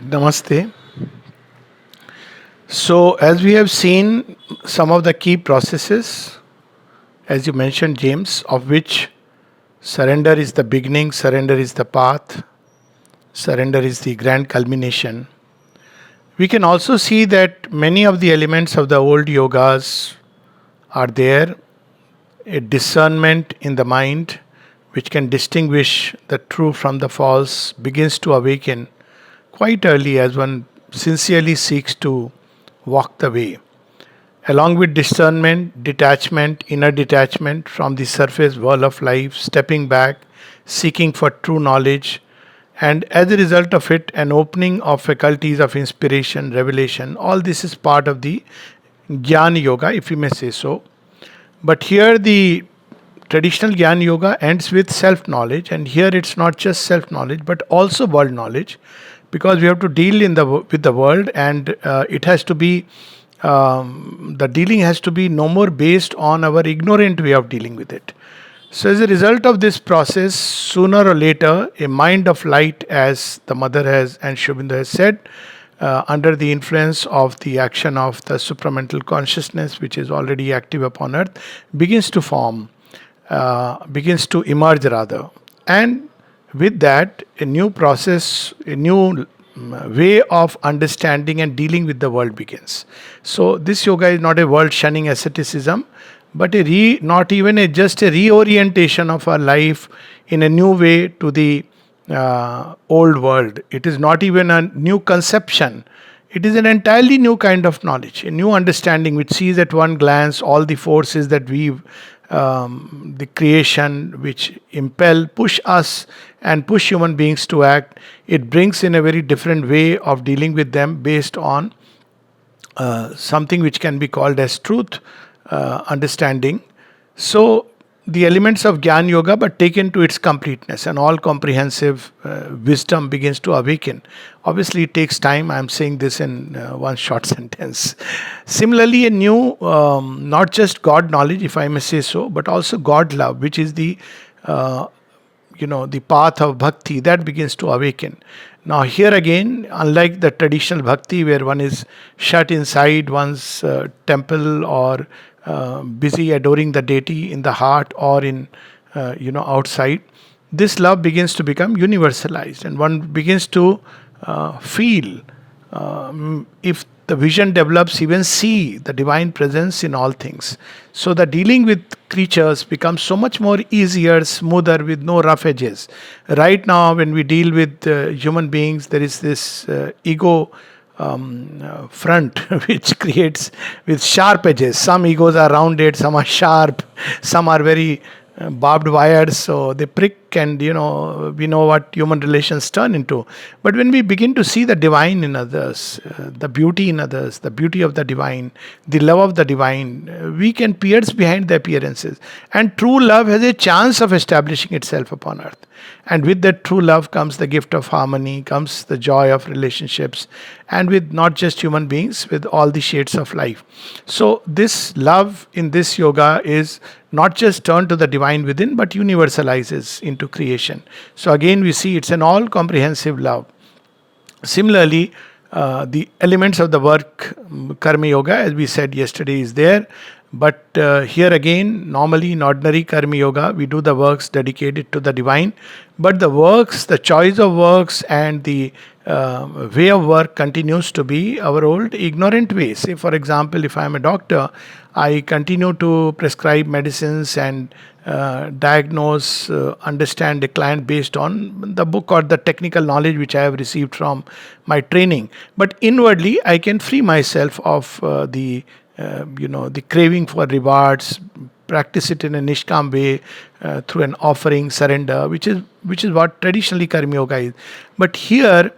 Namaste. So, as we have seen, some of the key processes, as you mentioned, James, of which surrender is the beginning, surrender is the path, surrender is the grand culmination. We can also see that many of the elements of the old yogas are there. A discernment in the mind, which can distinguish the true from the false, begins to awaken quite early as one sincerely seeks to walk the way. Along with discernment, detachment, inner detachment from the surface world of life, stepping back, seeking for true knowledge, and as a result of it, an opening of faculties of inspiration, revelation. All this is part of the Jnana Yoga, if we may say so. But here the traditional Jnana Yoga ends with self knowledge, and here it's not just self knowledge but also world knowledge, because we have to deal with the world, and it has to be the dealing has to be no more based on our ignorant way of dealing with it. So, as a result of this process, sooner or later, a mind of light, as the mother has and Shubinda has said, under the influence of the action of the supramental consciousness, which is already active upon earth, begins to form, begins to emerge rather. And with that, a new process, a new way of understanding and dealing with the world begins. So, this yoga is not a world shunning asceticism, but not even just a reorientation of our life in a new way to the old world. It is not even a new conception. It is an entirely new kind of knowledge, a new understanding which sees at one glance all the forces that weave the creation, which impel, push us, and push human beings to act. It brings in a very different way of dealing with them based on something which can be called as truth, understanding. So, the elements of Gyan Yoga, but taken to its completeness, and all comprehensive wisdom begins to awaken. Obviously, it takes time. I am saying this in one short sentence. Similarly, a new, not just God knowledge, if I may say so, but also God love, which is uh, the path of bhakti, that begins to awaken. Now, here again, unlike the traditional bhakti where one is shut inside one's temple, or busy adoring the deity in the heart or in outside, this love begins to become universalized, and one begins to feel, if the vision develops, even see the divine presence in all things. So the dealing with creatures becomes so much more easier, smoother, with no rough edges. Right now, when we deal with human beings, there is this ego front which creates with sharp edges. Some egos are rounded, some are sharp, some are very barbed wires, so they prick, and we know what human relations turn into. But when we begin to see the divine in others, the beauty in others, the beauty of the divine, the love of the divine, we can pierce behind the appearances, and true love has a chance of establishing itself upon earth. And with that true love comes the gift of harmony, comes the joy of relationships, and with not just human beings, with all the shades of life. So this love in this yoga is not just turned to the divine within, but universalizes into creation. So again, we see it's an all comprehensive love. Similarly, the elements of the work, karma yoga, as we said yesterday, is there. But here again, normally in ordinary karma yoga, we do the works dedicated to the divine. But the works, the choice of works, and the way of work continues to be our old ignorant way. Say, for example, if I am a doctor, I continue to prescribe medicines and diagnose, understand a client based on the book or the technical knowledge which I have received from my training. But inwardly, I can free myself of the craving for rewards, practice it in a nishkam way, through an offering, surrender, which is what traditionally karma yoga is. But here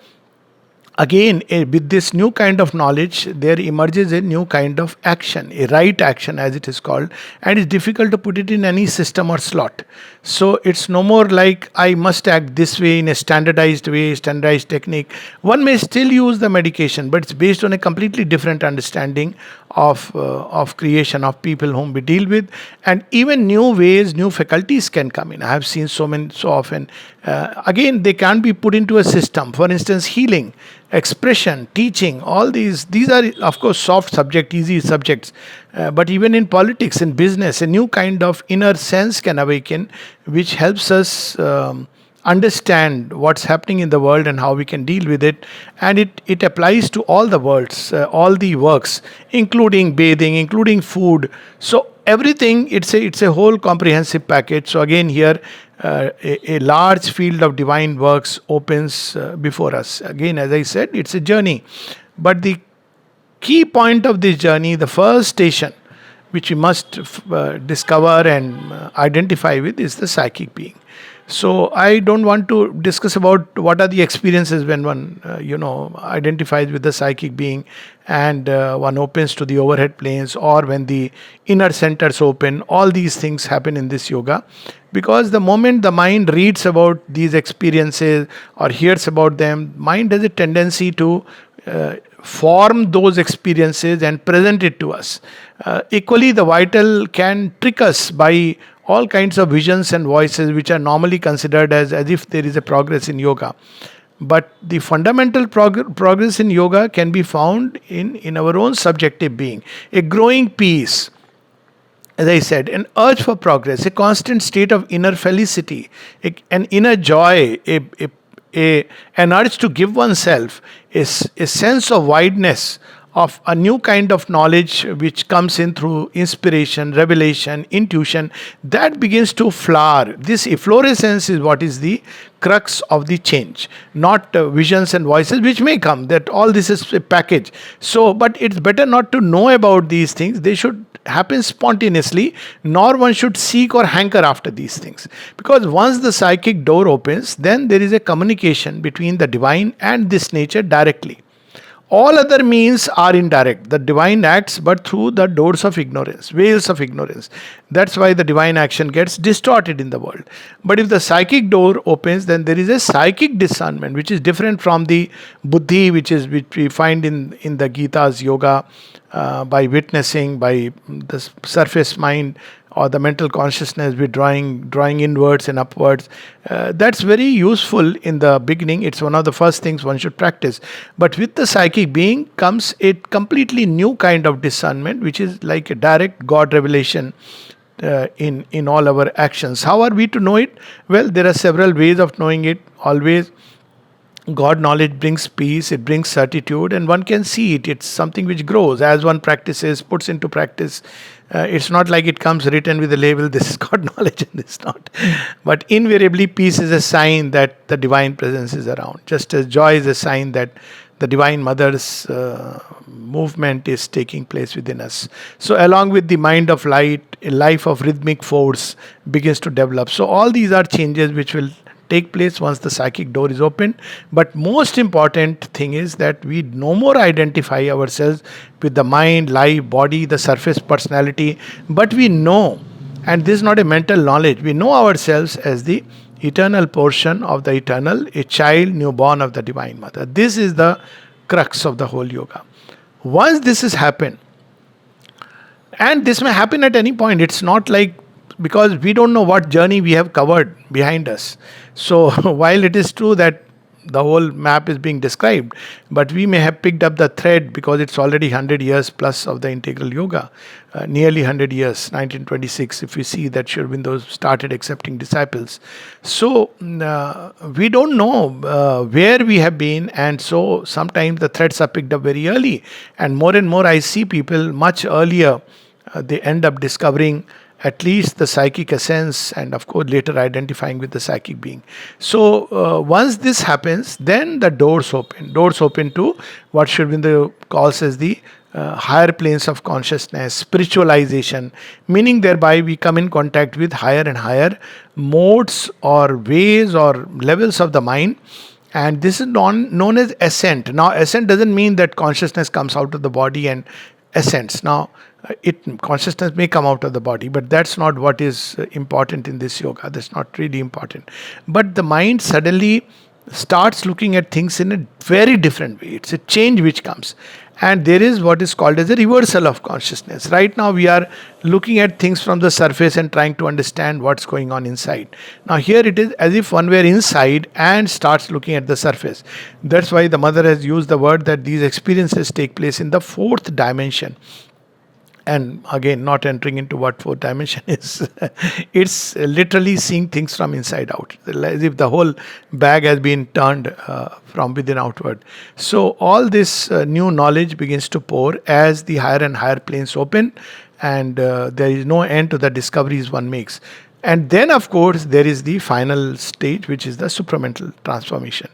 again, with this new kind of knowledge, there emerges a new kind of action, a right action as it is called, and it's difficult to put it in any system or slot. So it's no more like I must act this way in a standardized way, standardized technique. One may still use the medication, but it's based on a completely different understanding of creation of people whom we deal with, and even new ways, new faculties can come in. I have seen so often. Again, they can't be put into a system. For instance, healing, expression, teaching, all these are of course soft subject, easy subjects. But even in politics, in business, a new kind of inner sense can awaken, which helps us understand what's happening in the world and how we can deal with it. And it applies to all the worlds, all the works, including bathing, including food. So everything, it's a whole comprehensive package. So again here, a large field of divine works opens before us. Again, as I said, it's a journey. But the key point of this journey, the first station which we must discover and identify with, is the psychic being. So I don't want to discuss about what are the experiences when one, identifies with the psychic being, and one opens to the overhead planes, or when the inner centers open. All these things happen in this yoga, because the moment the mind reads about these experiences or hears about them, mind has a tendency to form those experiences and present it to us. Equally, the vital can trick us by all kinds of visions and voices, which are normally considered as if there is a progress in yoga. But the fundamental progress in yoga can be found in our own subjective being, a growing peace, as I said, an urge for progress, a constant state of inner felicity, an inner joy, an urge to give oneself, a sense of wideness, of a new kind of knowledge which comes in through inspiration, revelation, intuition, that begins to flower. This efflorescence is what is the crux of the change, not visions and voices which may come. That all this is a package. So, but it's better not to know about these things. They should happen spontaneously, nor one should seek or hanker after these things. Because once the psychic door opens, then there is a communication between the divine and this nature directly. All other means are indirect. The divine acts but through the doors of ignorance, veils of ignorance. That's why the divine action gets distorted in the world. But if the psychic door opens, then there is a psychic discernment which is different from the buddhi, which we find in the Gita's yoga, by witnessing, by the surface mind or the mental consciousness, with drawing inwards and upwards. That's very useful in the beginning. It's one of the first things one should practice. But with the psychic being comes a completely new kind of discernment, which is like a direct God revelation in all our actions. How are we to know it? Well, there are several ways of knowing it. Always God knowledge brings peace, it brings certitude, and one can see it. It's something which grows as one practices, puts into practice. It's not like it comes written with a label, this is God knowledge and this is not. But invariably, peace is a sign that the divine presence is around. Just as joy is a sign that the Divine Mother's movement is taking place within us. So along with the mind of light, a life of rhythmic force begins to develop. So all these are changes which will take place once the psychic door is opened. But most important thing is that we no more identify ourselves with the mind, life, body, the surface personality, but we know, and this is not a mental knowledge, we know ourselves as the eternal portion of the eternal, a child newborn of the Divine Mother. This is the crux of the whole yoga. Once this has happened, and this may happen at any point, it's not like, because we don't know what journey we have covered behind us. So while it is true that the whole map is being described, but we may have picked up the thread because it's already 100 years plus of the integral yoga, nearly 100 years, 1926, if we see that Sri Aurobindo started accepting disciples. So we don't know where we have been, and so sometimes the threads are picked up very early, and more I see people much earlier, they end up discovering at least the psychic essence, and of course later identifying with the psychic being. So once this happens, then the doors open to what Sri Aurobindo calls as the higher planes of consciousness, spiritualization, meaning thereby we come in contact with higher and higher modes or ways or levels of the mind. And this is known as ascent. Now, ascent doesn't mean that consciousness comes out of the body and ascends. Now, consciousness may come out of the body, but that's not what is important in this yoga. That's not really important. But the mind suddenly starts looking at things in a very different way. It's a change which comes. And there is what is called as a reversal of consciousness. Right now, we are looking at things from the surface and trying to understand what's going on inside. Now, here it is as if one were inside and starts looking at the surface. That's why the mother has used the word that these experiences take place in the fourth dimension. And again, not entering into what fourth dimension is. It's literally seeing things from inside out, as if the whole bag has been turned from within outward. So all this new knowledge begins to pour as the higher and higher planes open, and there is no end to the discoveries one makes. And then, of course, there is the final stage, which is the supramental transformation.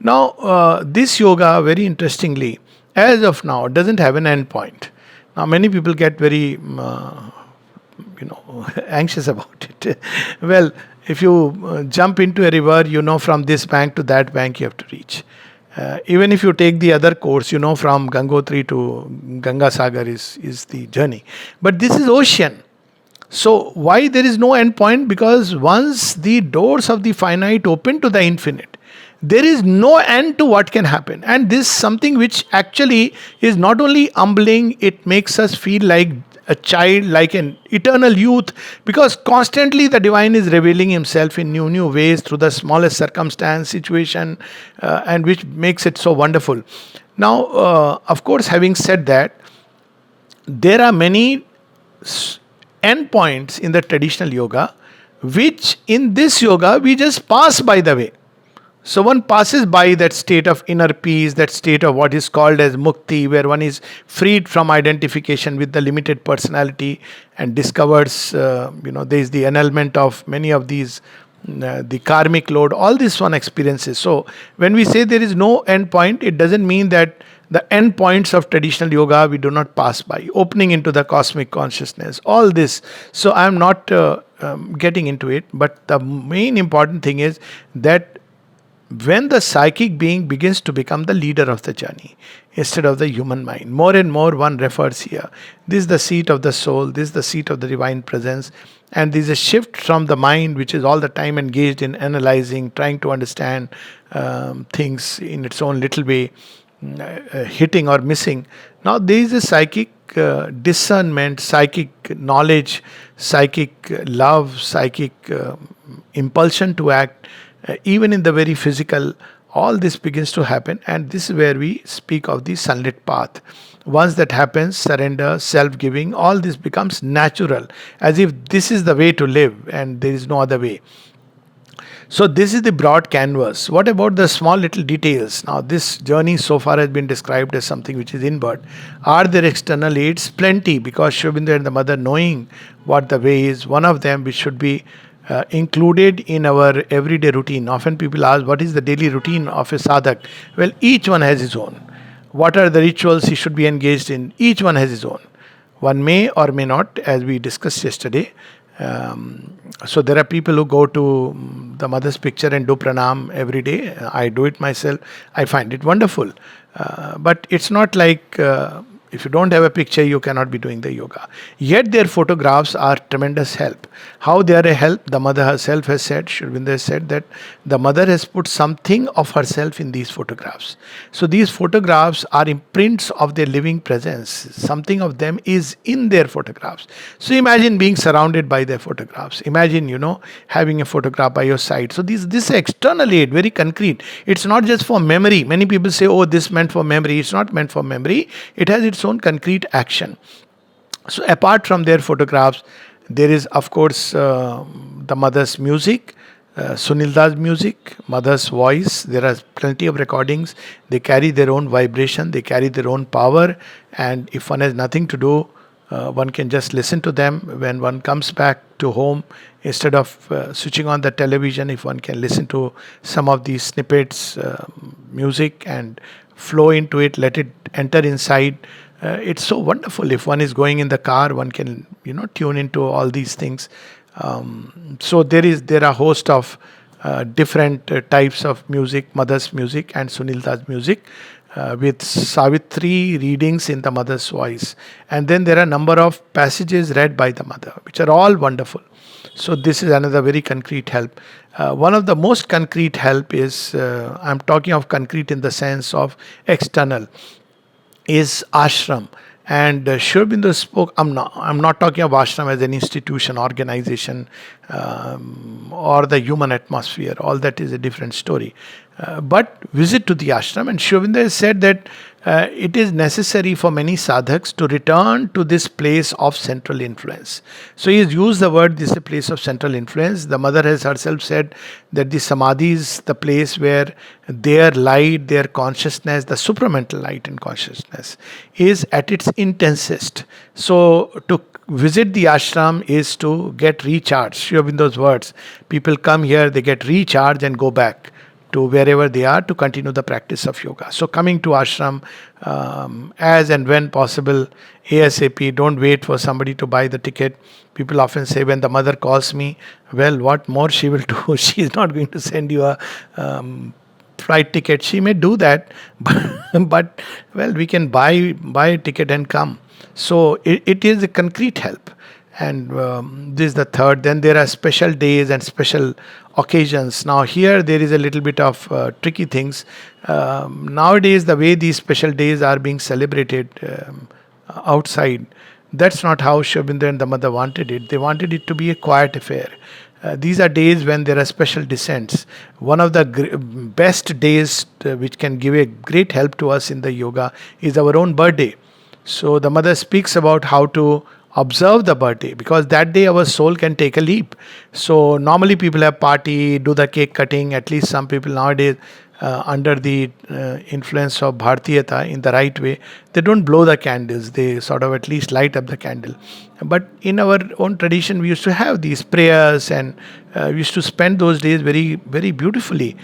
Now, this yoga, very interestingly, as of now, doesn't have an end point. Now, many people get very, anxious about it. Well, if you jump into a river, from this bank to that bank you have to reach. Even if you take the other course, from Gangotri to Ganga Sagar is the journey. But this is ocean. So why there is no end point? Because once the doors of the finite open to the infinite, there is no end to what can happen. And this is something which actually is not only humbling, it makes us feel like a child, like an eternal youth, because constantly the divine is revealing himself in new ways through the smallest circumstance, situation, and which makes it so wonderful. Now, of course, having said that, there are many endpoints in the traditional yoga, which in this yoga we just pass by the way. So one passes by that state of inner peace, that state of what is called as mukti, where one is freed from identification with the limited personality and discovers, there is the annulment of many of these, the karmic load, all this one experiences. So when we say there is no end point, it doesn't mean that the end points of traditional yoga we do not pass by, opening into the cosmic consciousness, all this. So I am not getting into it, but the main important thing is that when the psychic being begins to become the leader of the journey instead of the human mind, more and more one refers here. This is the seat of the soul, this is the seat of the divine presence, and there is a shift from the mind, which is all the time engaged in analyzing, trying to understand things in its own little way, hitting or missing. Now there is a psychic discernment, psychic knowledge, psychic love, psychic impulsion to act. Even in the very physical, all this begins to happen, and this is where we speak of the sunlit path. Once that happens, surrender, self-giving, all this becomes natural, as if this is the way to live and there is no other way. So this is the broad canvas. What about the small little details? Now this journey so far has been described as something which is inward. Are there external aids? Plenty, because Sri Aurobindo and the mother knowing what the way is, one of them which should be included in our everyday routine. Often people ask, what is the daily routine of a sadhak? Well, each one has his own. What are the rituals he should be engaged in? Each one has his own. One may or may not, as we discussed yesterday. So there are people who go to the mother's picture and do pranam every day. I do it myself. I find it wonderful. But it's not like if you don't have a picture, you cannot be doing the yoga. Yet their photographs are tremendous help. How they are a help? The mother herself has said, Sri Aurobindo has said that the mother has put something of herself in these photographs. So these photographs are imprints of their living presence. Something of them is in their photographs. So imagine being surrounded by their photographs. Imagine, having a photograph by your side. So this external aid, very concrete. It's not just for memory. Many people say, oh, this meant for memory. It's not meant for memory. It has its own concrete action. So apart from their photographs, there is of course the mother's music, Sunilda's music, mother's voice. There are plenty of recordings. They carry their own vibration, they carry their own power, and if one has nothing to do, one can just listen to them. When one comes back to home, instead of switching on the television, if one can listen to some of these snippets, music, and flow into it, let it enter inside. It's so wonderful. If one is going in the car, one can tune into all these things. So there are a host of different types of music, mother's music and Sunilda's music. with Savitri readings in the mother's voice. And then there are a number of passages read by the mother, which are all wonderful. So this is another very concrete help. One of the most concrete help is, I'm talking of concrete in the sense of external, is ashram. And Sri Aurobindo spoke. I'm not talking of ashram as an institution, organization, or the human atmosphere. All that is a different story. But visit to the ashram, and Sri Aurobindo has said that it is necessary for many sadhaks to return to this place of central influence. So he has used the word, this is a place of central influence. The mother has herself said that the samadhi is the place where their light, their consciousness, the supramental light and consciousness is at its intensest. So to visit the ashram is to get recharged. Sri Aurobindo's words. People come here, they get recharged and go back to wherever they are to continue the practice of yoga. So coming to ashram as and when possible, ASAP, don't wait for somebody to buy the ticket. People often say when the mother calls me, well, what more she will do? She is not going to send you a flight ticket. She may do that, but well, we can buy a ticket and come. So it is a concrete help. And this is the third. Then there are special days and special occasions. Now here there is a little bit of tricky things. Nowadays the way these special days are being celebrated outside, that's not how Sri Aurobindo and the mother wanted it. They wanted it to be a quiet affair. These are days when there are special descents. One of the best days which can give a great help to us in the yoga is our own birthday. So the mother speaks about how to observe the birthday, because that day our soul can take a leap. So normally people have party, do the cake cutting. At least some people nowadays, under the influence of Bhartiyata in the right way, they don't blow the candles. They sort of at least light up the candle. But in our own tradition, we used to have these prayers, and we used to spend those days very, very beautifully.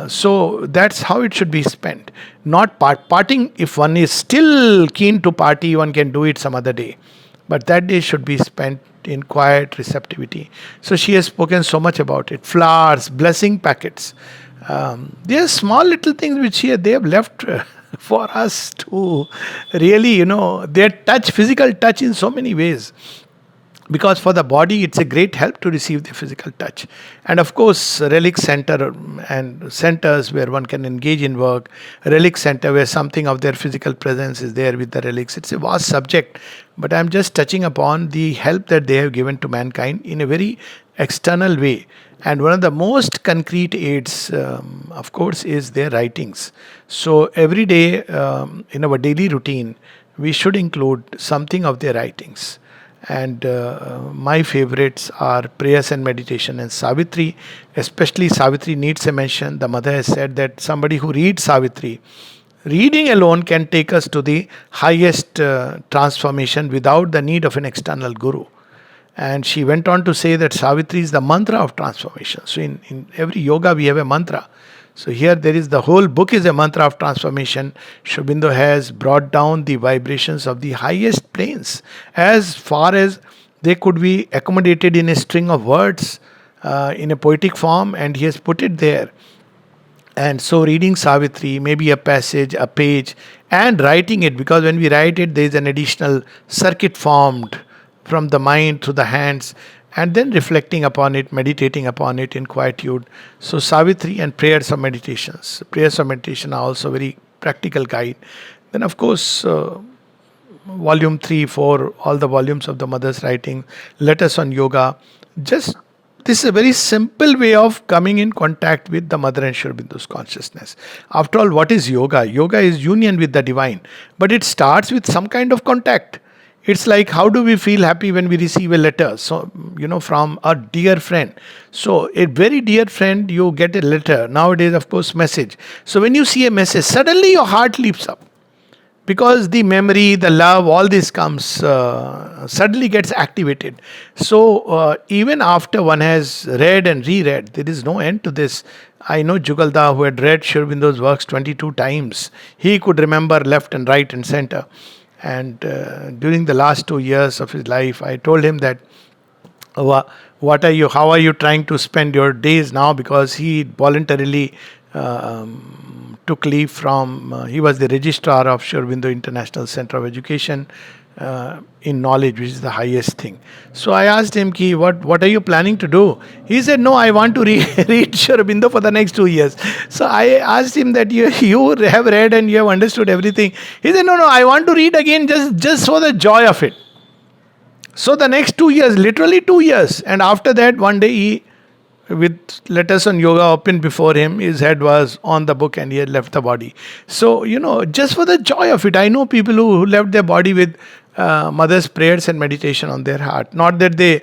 So that's how it should be spent. Not partying. If one is still keen to party, one can do it some other day. But that day should be spent in quiet receptivity. So she has spoken so much about it. Flowers, blessing packets. They are small little things which they have left for us to really, their touch, physical touch in so many ways. Because for the body, it's a great help to receive the physical touch. And of course, relic center and centers where one can engage in work. Relic center where something of their physical presence is there with the relics. It's a vast subject. But I'm just touching upon the help that they have given to mankind in a very external way. And one of the most concrete aids, of course, is their writings. So every day in our daily routine, we should include something of their writings. And my favorites are prayers and meditation. And Savitri, especially Savitri, needs a mention. The mother has said that somebody who reads Savitri, reading alone can take us to the highest transformation without the need of an external guru. And she went on to say that Savitri is the mantra of transformation. So in every yoga we have a mantra. So here there is, the whole book is a mantra of transformation. Sri Aurobindo has brought down the vibrations of the highest planes as far as they could be accommodated in a string of words in a poetic form, and he has put it there. And so reading Savitri, maybe a passage, a page, and writing it, because when we write it, there is an additional circuit formed from the mind through the hands, and then reflecting upon it, meditating upon it in quietude. So Savitri and prayers of meditations. Prayers of meditation are also very practical guide. Then of course, volume 3, 4, all the volumes of the mother's writing, letters on yoga. Just this is a very simple way of coming in contact with the mother and Sri Aurobindo's consciousness. After all, what is yoga? Yoga is union with the divine. But it starts with some kind of contact. It's like, how do we feel happy when we receive a letter? So, from a dear friend. So, a very dear friend, you get a letter. Nowadays, of course, message. So, when you see a message, suddenly your heart leaps up. Because the memory, the love, all this comes, suddenly gets activated. So, even after one has read and reread, there is no end to this. I know Jugalda, who had read Sri Aurobindo's works 22 times. He could remember left and right and center. And during the last 2 years of his life, I told him that, how are you trying to spend your days now? Because he voluntarily took leave from, he was the registrar of Sri Aurobindo International Center of Education in knowledge, which is the highest thing. So I asked him, Ki, what are you planning to do? He said, no, I want to read Sri Aurobindo for the next 2 years. So I asked him that you have read and you have understood everything. He said, no, I want to read again just for the joy of it. So the next 2 years, literally 2 years. And after that, one day he, with letters on yoga open before him, his head was on the book and he had left the body. So, just for the joy of it. I know people who left their body with mother's prayers and meditation on their heart. Not that they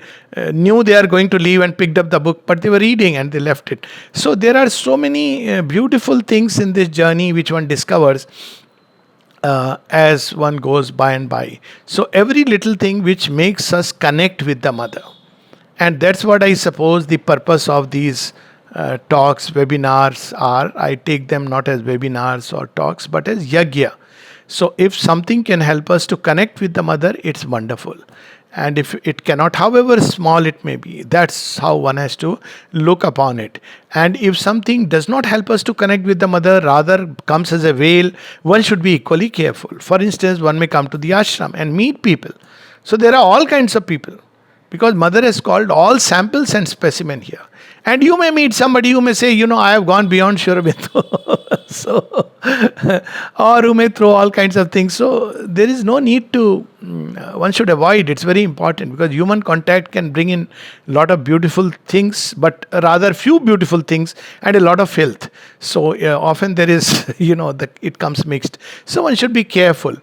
knew they are going to leave and picked up the book, but they were reading and they left it. So there are so many beautiful things in this journey which one discovers as one goes by and by. So every little thing which makes us connect with the mother. And that's what I suppose the purpose of these talks, webinars are. I take them not as webinars or talks, but as yagya. So if something can help us to connect with the mother, it's wonderful. And if it cannot, however small it may be, that's how one has to look upon it. And if something does not help us to connect with the mother, rather comes as a veil, one should be equally careful. For instance, one may come to the ashram and meet people. So there are all kinds of people. Because mother has called all samples and specimen here. And you may meet somebody who may say, I have gone beyond Sri Aurobindo. So, or who may throw all kinds of things. So there is no need to, one should avoid. It's very important because human contact can bring in a lot of beautiful things, but rather few beautiful things and a lot of filth. So often there is, it comes mixed. So one should be careful.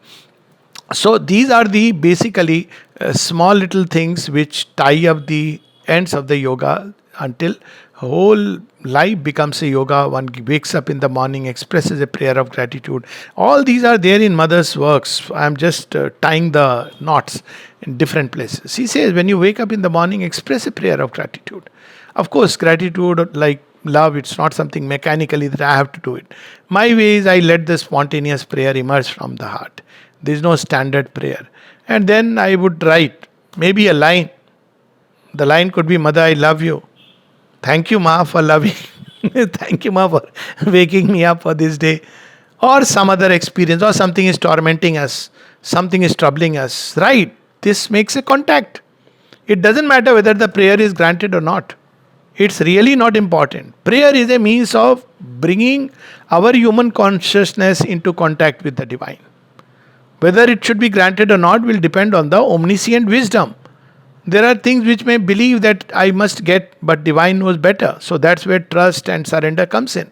So these are the basically small little things which tie up the ends of the yoga until whole life becomes a yoga. One wakes up in the morning, expresses a prayer of gratitude. All these are there in mother's works. I am just tying the knots in different places. She says when you wake up in the morning, express a prayer of gratitude. Of course, gratitude like love, it's not something mechanically that I have to do it. My way is I let the spontaneous prayer emerge from the heart. There is no standard prayer. And then I would write maybe a line. The line could be, Mother, I love you. Thank you, Ma, for loving. Thank you, Ma, for waking me up for this day. Or some other experience, or something is tormenting us. Something is troubling us. Right. This makes a contact. It doesn't matter whether the prayer is granted or not. It's really not important. Prayer is a means of bringing our human consciousness into contact with the divine. Whether it should be granted or not will depend on the omniscient wisdom. There are things which may believe that I must get, but divine knows better. So that's where trust and surrender comes in.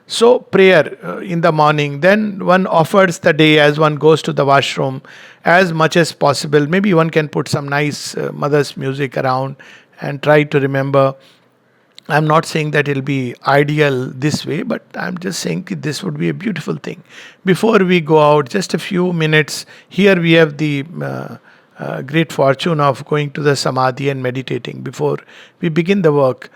So prayer in the morning, then one offers the day as one goes to the washroom as much as possible. Maybe one can put some nice mother's music around and try to remember. I'm not saying that it'll be ideal this way, but I'm just saying that this would be a beautiful thing. Before we go out, just a few minutes, here we have the great fortune of going to the samadhi and meditating before we begin the work,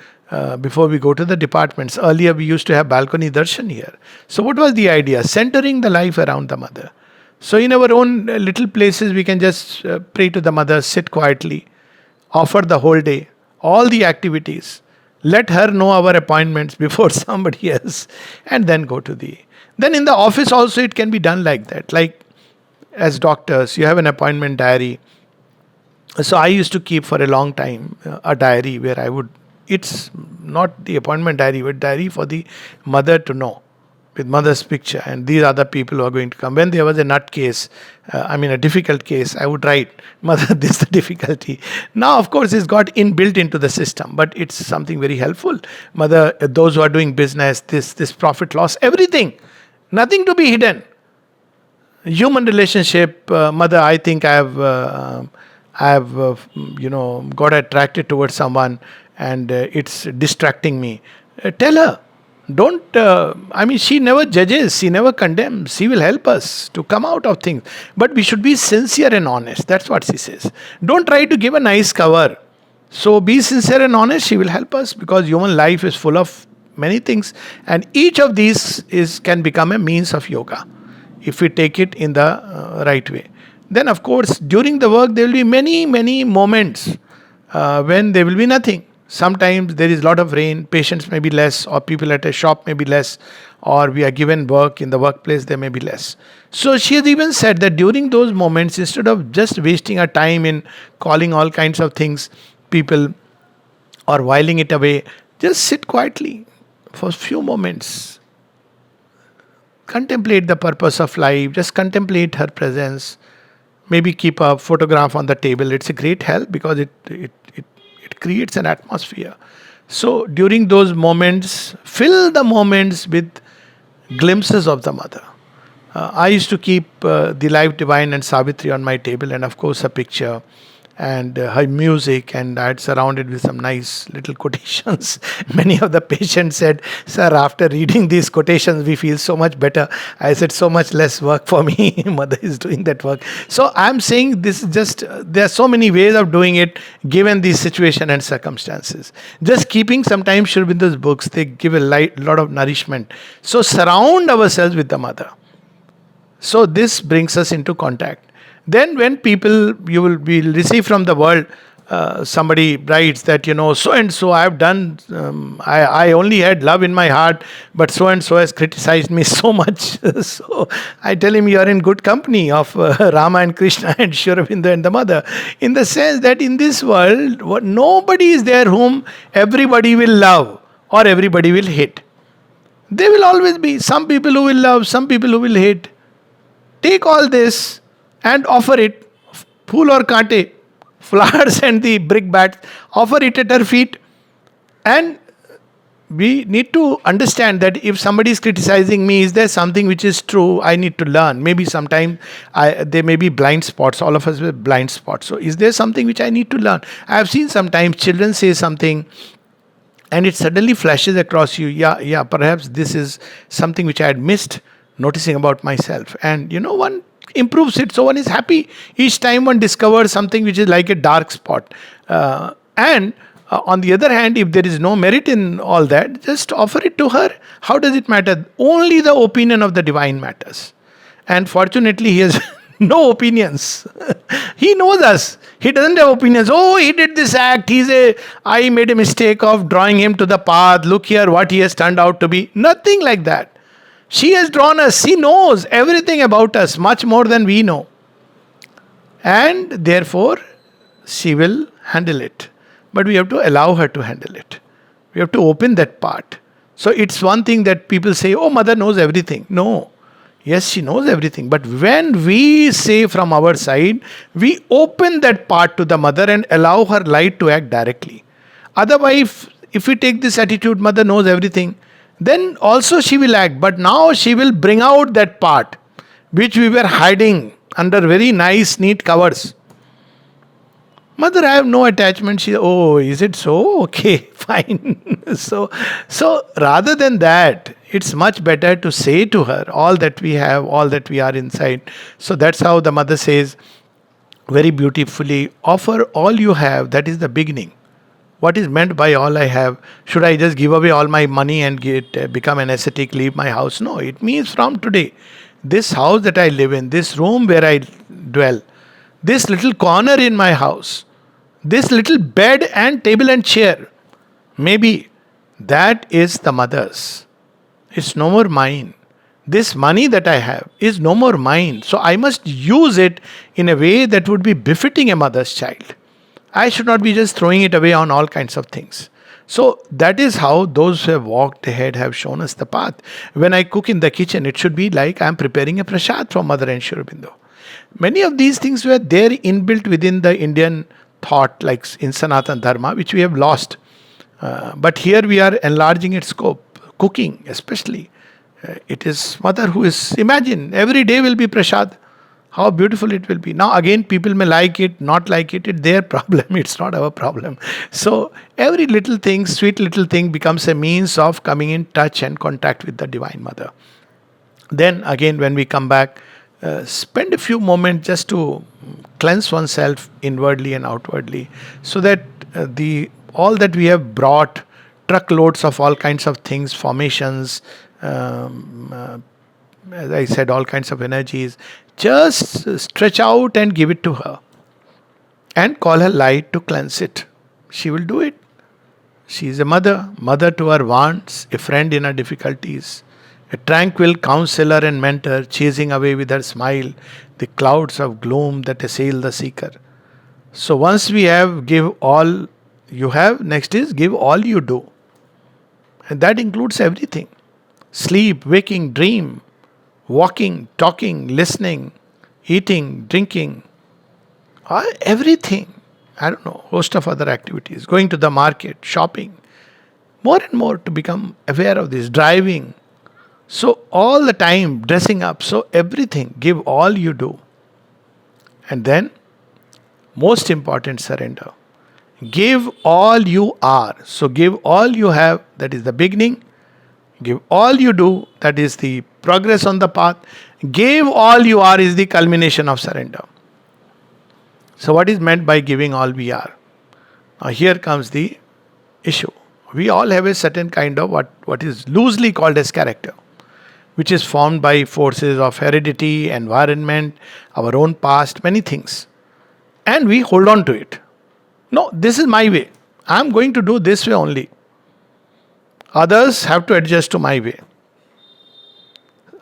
before we go to the departments. Earlier we used to have balcony darshan here. So what was the idea? Centering the life around the mother. So in our own little places, we can just pray to the mother, sit quietly, offer the whole day, all the activities. Let her know our appointments before somebody else and then go to the... Then in the office also it can be done like that. Like as doctors, you have an appointment diary. So I used to keep for a long time a diary where I would... It's not the appointment diary, but diary for the mother to know. With mother's picture, and these are the people who are going to come. When there was a nut case, a difficult case, I would write, Mother, this is the difficulty. Now, of course, it's got inbuilt into the system, but it's something very helpful. Mother, those who are doing business, this profit loss, everything, nothing to be hidden. Human relationship, Mother, I think I have got attracted towards someone, and it's distracting me. Tell her. Don't, she never judges, she never condemns, she will help us to come out of things. But we should be sincere and honest, that's what she says. Don't try to give a nice cover. So be sincere and honest, she will help us because human life is full of many things. And each of these can become a means of yoga if we take it in the right way. Then of course, during the work, there will be many, many moments when there will be nothing. Sometimes there is a lot of rain, patients may be less, or people at a shop may be less, or we are given work in the workplace, there may be less. So she has even said that during those moments, instead of just wasting our time in calling all kinds of things, people, or whiling it away, just sit quietly for a few moments. Contemplate the purpose of life, just contemplate her presence. Maybe keep a photograph on the table. It's a great help because it creates an atmosphere. So during those moments, fill the moments with glimpses of the mother. I used to keep the Life Divine and Savitri on my table, and of course, a picture and her music, and I had surrounded with some nice little quotations. Many of the patients said, "Sir, after reading these quotations, we feel so much better." I said, "So much less work for me." Mother is doing that work. So I'm saying this is just, there are so many ways of doing it given the situation and circumstances. Just keeping sometimes Sri Aurobindo's books, they give a lot of nourishment. So surround ourselves with the mother. So this brings us into contact. Then when people, you will be receive from the world, somebody writes that, so and so I have done, I only had love in my heart, but so and so has criticized me so much. So I tell him, you are in good company of Rama and Krishna and Sri Aurobindo and the mother, in the sense that in this world, nobody is there whom everybody will love or everybody will hate. There will always be some people who will love, some people who will hate. Take all this and offer it, phool or kaante, flowers and the brickbats, offer it at her feet. And we need to understand that if somebody is criticizing me, is there something which is true I need to learn? Maybe sometime there may be blind spots. All of us have blind spots. So is there something which I need to learn? I have seen sometimes children say something and it suddenly flashes across you. Yeah, perhaps this is something which I had missed noticing about myself. And one improves it, so one is happy each time one discovers something which is like a dark spot. And on the other hand, if there is no merit in all that, just offer it to her. How does it matter? Only the opinion of the divine matters. And fortunately, he has no opinions. He knows us. He doesn't have opinions. Oh, he did this act. I made a mistake of drawing him to the path. Look here what he has turned out to be. Nothing like that. She has drawn us. She knows everything about us, much more than we know. And therefore, she will handle it. But we have to allow her to handle it. We have to open that part. So it's one thing that people say, oh, mother knows everything. No. Yes, she knows everything. But when we say from our side, we open that part to the mother and allow her light to act directly. Otherwise, if we take this attitude, mother knows everything, then also she will act. But now she will bring out that part which we were hiding under very nice, neat covers. Mother, I have no attachment. She, oh, is it so? Okay, fine. So rather than that, it's much better to say to her all that we have, all that we are inside. So that's how the mother says very beautifully, offer all you have, that is the beginning. What is meant by all I have? Should I just give away all my money and become an ascetic, leave my house? No, it means from today, this house that I live in, this room where I dwell, this little corner in my house, this little bed and table and chair, maybe that is the mother's. It's no more mine. This money that I have is no more mine. So I must use it in a way that would be befitting a mother's child. I should not be just throwing it away on all kinds of things. So that is how those who have walked ahead have shown us the path. When I cook in the kitchen, it should be like I am preparing a prasad for Mother and Sri Aurobindo. Many of these things were there inbuilt within the Indian thought, like in Sanatana Dharma, which we have lost. But here we are enlarging its scope. Cooking especially. It is Mother who is, imagine, every day will be prasad. How beautiful it will be. Now again, people may like it, not like it. It's their problem. It's not our problem. So every little thing, sweet little thing becomes a means of coming in touch and contact with the Divine Mother. Then again, when we come back, spend a few moments just to cleanse oneself inwardly and outwardly, so that all that we have brought, truckloads of all kinds of things, formations, as I said, all kinds of energies, just stretch out and give it to her. And call her light to cleanse it. She will do it. She is a mother, mother to her wants, a friend in her difficulties, a tranquil counselor and mentor, chasing away with her smile the clouds of gloom that assail the seeker. So once we have give all you have, next is give all you do. And that includes everything: sleep, waking, dream, walking, talking, listening, eating, drinking, everything. I don't know, host of other activities, going to the market, shopping, more and more to become aware of this, driving. So, all the time, dressing up. So, everything, give all you do. And then, most important, surrender. Give all you are. So, give all you have, that is the beginning. Give all you do, that is the progress on the path. Give all you are is the culmination of surrender. So, what is meant by giving all we are? Now, here comes the issue. We all have a certain kind of what is loosely called as character, which is formed by forces of heredity, environment, our own past, many things. And we hold on to it. No, this is my way. I am going to do this way only. Others have to adjust to my way.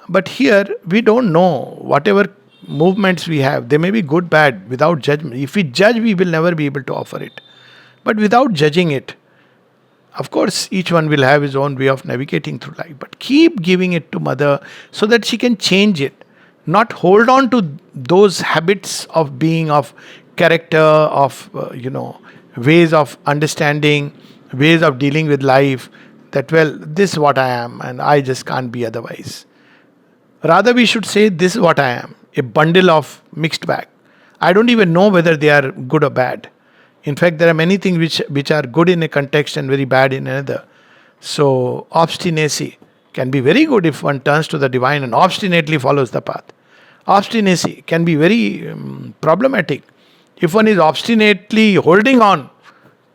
But here, we don't know whatever movements we have. They may be good, bad, without judgment. If we judge, we will never be able to offer it. But without judging it, of course, each one will have his own way of navigating through life. But keep giving it to mother so that she can change it. Not hold on to those habits of being, of character, of, ways of understanding, ways of dealing with life. That, well, this is what I am and I just can't be otherwise. Rather, we should say, this is what I am. A bundle of mixed bag. I don't even know whether they are good or bad. In fact, there are many things which are good in a context and very bad in another. So, obstinacy can be very good if one turns to the divine and obstinately follows the path. Obstinacy can be very problematic if one is obstinately holding on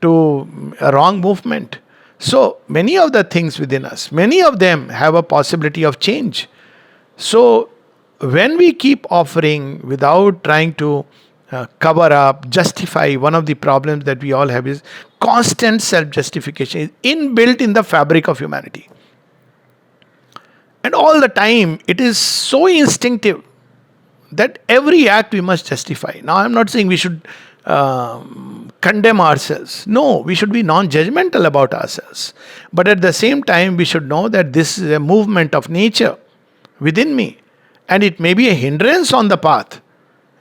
to a wrong movement. So, many of the things within us, many of them have a possibility of change. So, when we keep offering without trying to cover up, justify, one of the problems that we all have is constant self-justification is inbuilt in the fabric of humanity. And all the time, it is so instinctive that every act we must justify. Now, I'm not saying we should condemn ourselves. No, we should be non-judgmental about ourselves. But at the same time, we should know that this is a movement of nature within me. And it may be a hindrance on the path.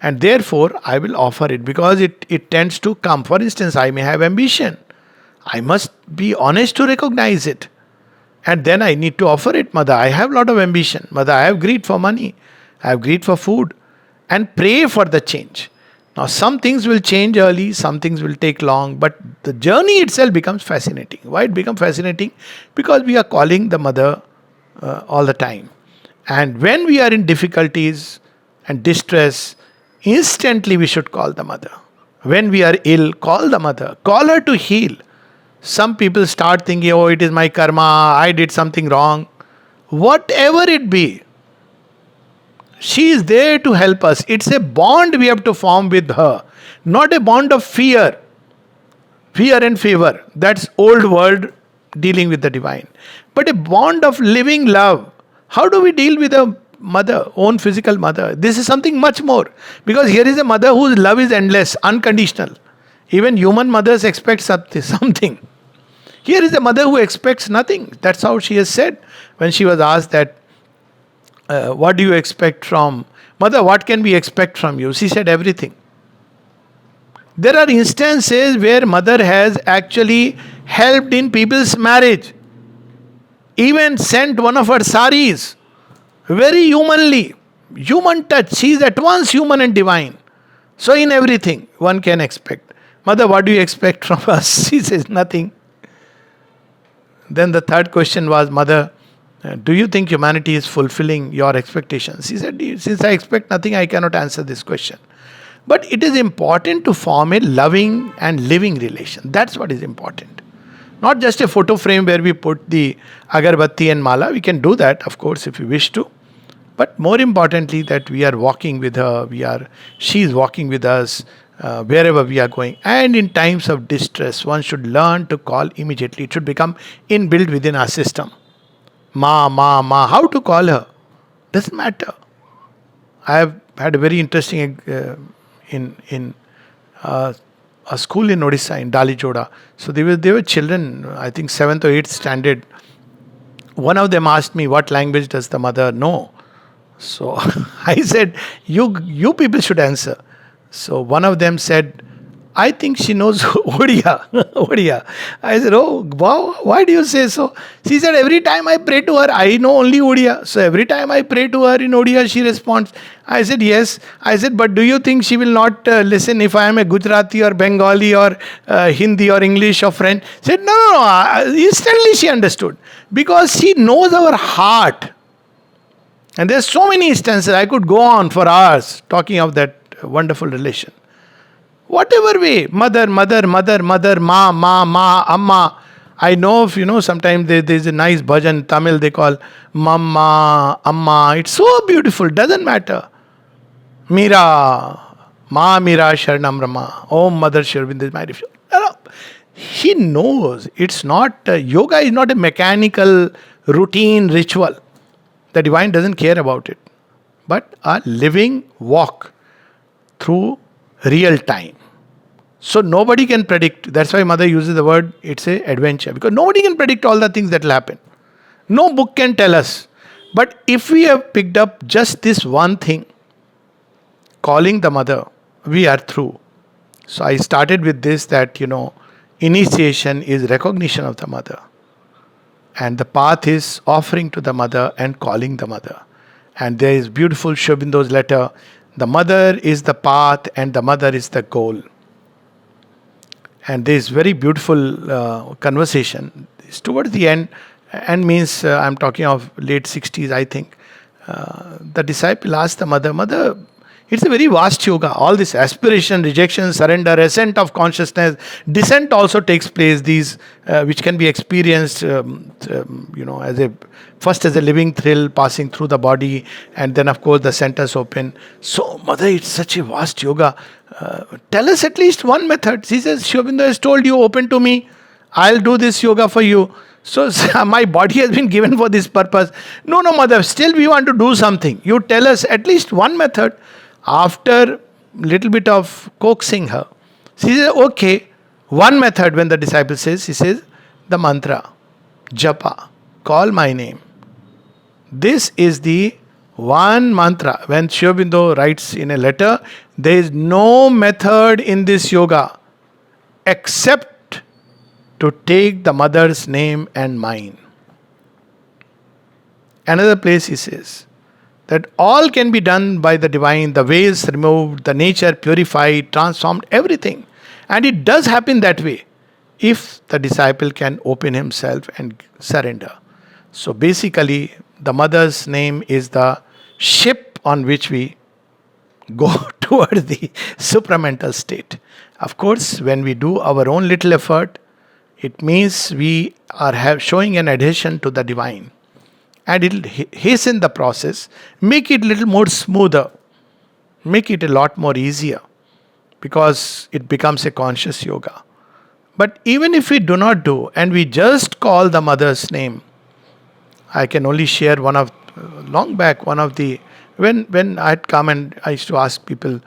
And therefore, I will offer it because it tends to come. For instance, I may have ambition. I must be honest to recognize it. And then I need to offer it. Mother, I have a lot of ambition. Mother, I have greed for money. I have greed for food. And pray for the change. Now, some things will change early. Some things will take long. But the journey itself becomes fascinating. Why it becomes fascinating? Because we are calling the mother all the time. And when we are in difficulties and distress, instantly we should call the mother. When we are ill, call the mother. Call her to heal. Some people start thinking, oh, it is my karma, I did something wrong. Whatever it be, she is there to help us. It's a bond we have to form with her. Not a bond of fear. Fear and favor. That's old world dealing with the divine. But a bond of living love. How do we deal with a mother, own physical mother? This is something much more. Because here is a mother whose love is endless, unconditional. Even human mothers expect something. Here is a mother who expects nothing. That's how she has said when she was asked that, what do you expect from mother? What can we expect from you? She said everything. There are instances where mother has actually helped in people's marriage. Even sent one of her saris. Very humanly. Human touch. She is at once human and divine. So in everything one can expect. Mother, what do you expect from us? She says nothing. Then the third question was, Mother, do you think humanity is fulfilling your expectations? She said, since I expect nothing, I cannot answer this question. But it is important to form a loving and living relation. That's what is important. Not just a photo frame where we put the agarbatti and mala. We can do that, of course, if we wish to. But more importantly, that we are walking with her. She is walking with us. wherever we are going. And in times of distress, one should learn to call immediately. It should become inbuilt within our system. Ma, ma, ma. How to call her? Doesn't matter. I have had a very interesting in a school in Odisha in Dalijoda. So they were children, I think 7th or 8th standard. One of them asked me, what language does the mother know? So I said, you people should answer. So one of them said, I think she knows Odia. Odia. I said, oh, wow, why do you say so? She said, every time I pray to her, I know only Odia. So every time I pray to her in Odia, she responds. I said, yes. I said, but do you think she will not listen if I am a Gujarati or Bengali or Hindi or English or French? She said, no. Instantly she understood. Because she knows our heart. And there's so many instances. I could go on for hours talking of that wonderful relation. Whatever way, mother, mother, mother, mother, ma, ma, ma, amma. I know if, sometimes there's a nice bhajan, Tamil, they call mamma, amma. It's so beautiful, doesn't matter. Mira, ma, mira, sharanam rama. Om, mother, Sharvind is my refuge. He knows it's not, yoga is not a mechanical, routine ritual. The divine doesn't care about it. But a living walk through real time. So nobody can predict. That's why mother uses the word, it's a adventure. Because nobody can predict all the things that will happen. No book can tell us. But if we have picked up just this one thing, calling the mother, we are through. So I started with this that, initiation is recognition of the mother. And the path is offering to the mother and calling the mother. And there is beautiful Sri Aurobindo's letter. The mother is the path and the mother is the goal. And there is very beautiful conversation. It's towards the end, and means I'm talking of late 60s, I think. The disciple asked the mother, Mother, it's a very vast yoga. All this aspiration, rejection, surrender, ascent of consciousness, descent also takes place. These which can be experienced, as a living thrill passing through the body, and then of course the centers open. So, mother, it's such a vast yoga. Tell us at least one method. She says, Sri Aurobindo has told you, open to me. I'll do this yoga for you. So my body has been given for this purpose. No, mother, still we want to do something. You tell us at least one method. After little bit of coaxing her, she says, okay, one method. When the disciple says, he says, the mantra, japa, call my name. This is the one mantra. When Sri Aurobindo writes in a letter, there is no method in this yoga except to take the mother's name and mine. Another place he says that all can be done by the divine, the ways removed, the nature purified, transformed, everything. And it does happen that way if the disciple can open himself and surrender. So basically, the mother's name is the ship on which we go toward the supramental state. Of course, when we do our own little effort, it means we are showing an adhesion to the divine. And it will hasten the process, make it a little more smoother, make it a lot more easier, because it becomes a conscious yoga. But even if we do not do, and we just call the mother's name, I can only share long back, when I'd come and I used to ask people,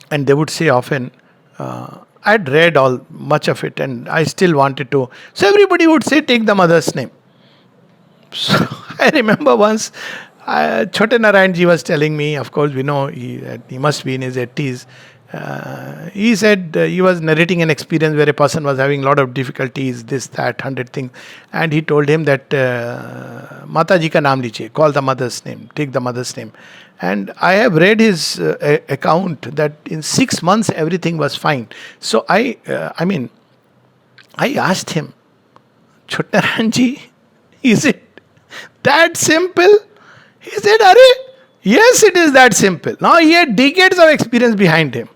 and they would say often, I'd read much of it and I still wanted to. So everybody would say, take the mother's name. So I remember once, Chote Narayanji was telling me, of course we know he must be in his 80s. He said he was narrating an experience where a person was having a lot of difficulties, this, that, 100 things. And he told him that, Mataji ka naam lijiye, call the mother's name, take the mother's name. And I have read his account that in 6 months everything was fine. So I asked him, Chote Narayanji, is it that simple? He said, yes, it is that simple. Now he had decades of experience behind him.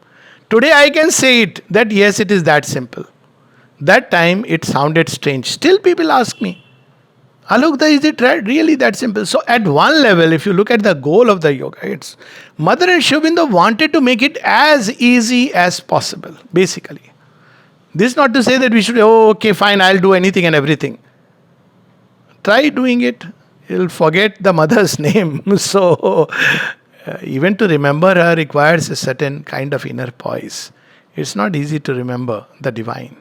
Today I can say it, that yes, it is that simple. That time it sounded strange. Still people ask me. Alok, is it really that simple? So, at one level, if you look at the goal of the yoga, it's Mother and Sri Aurobindo wanted to make it as easy as possible, basically. This is not to say that we should, oh, okay, fine, I'll do anything and everything. Try doing it. You'll forget the mother's name. So, even to remember her requires a certain kind of inner poise. It's not easy to remember the divine.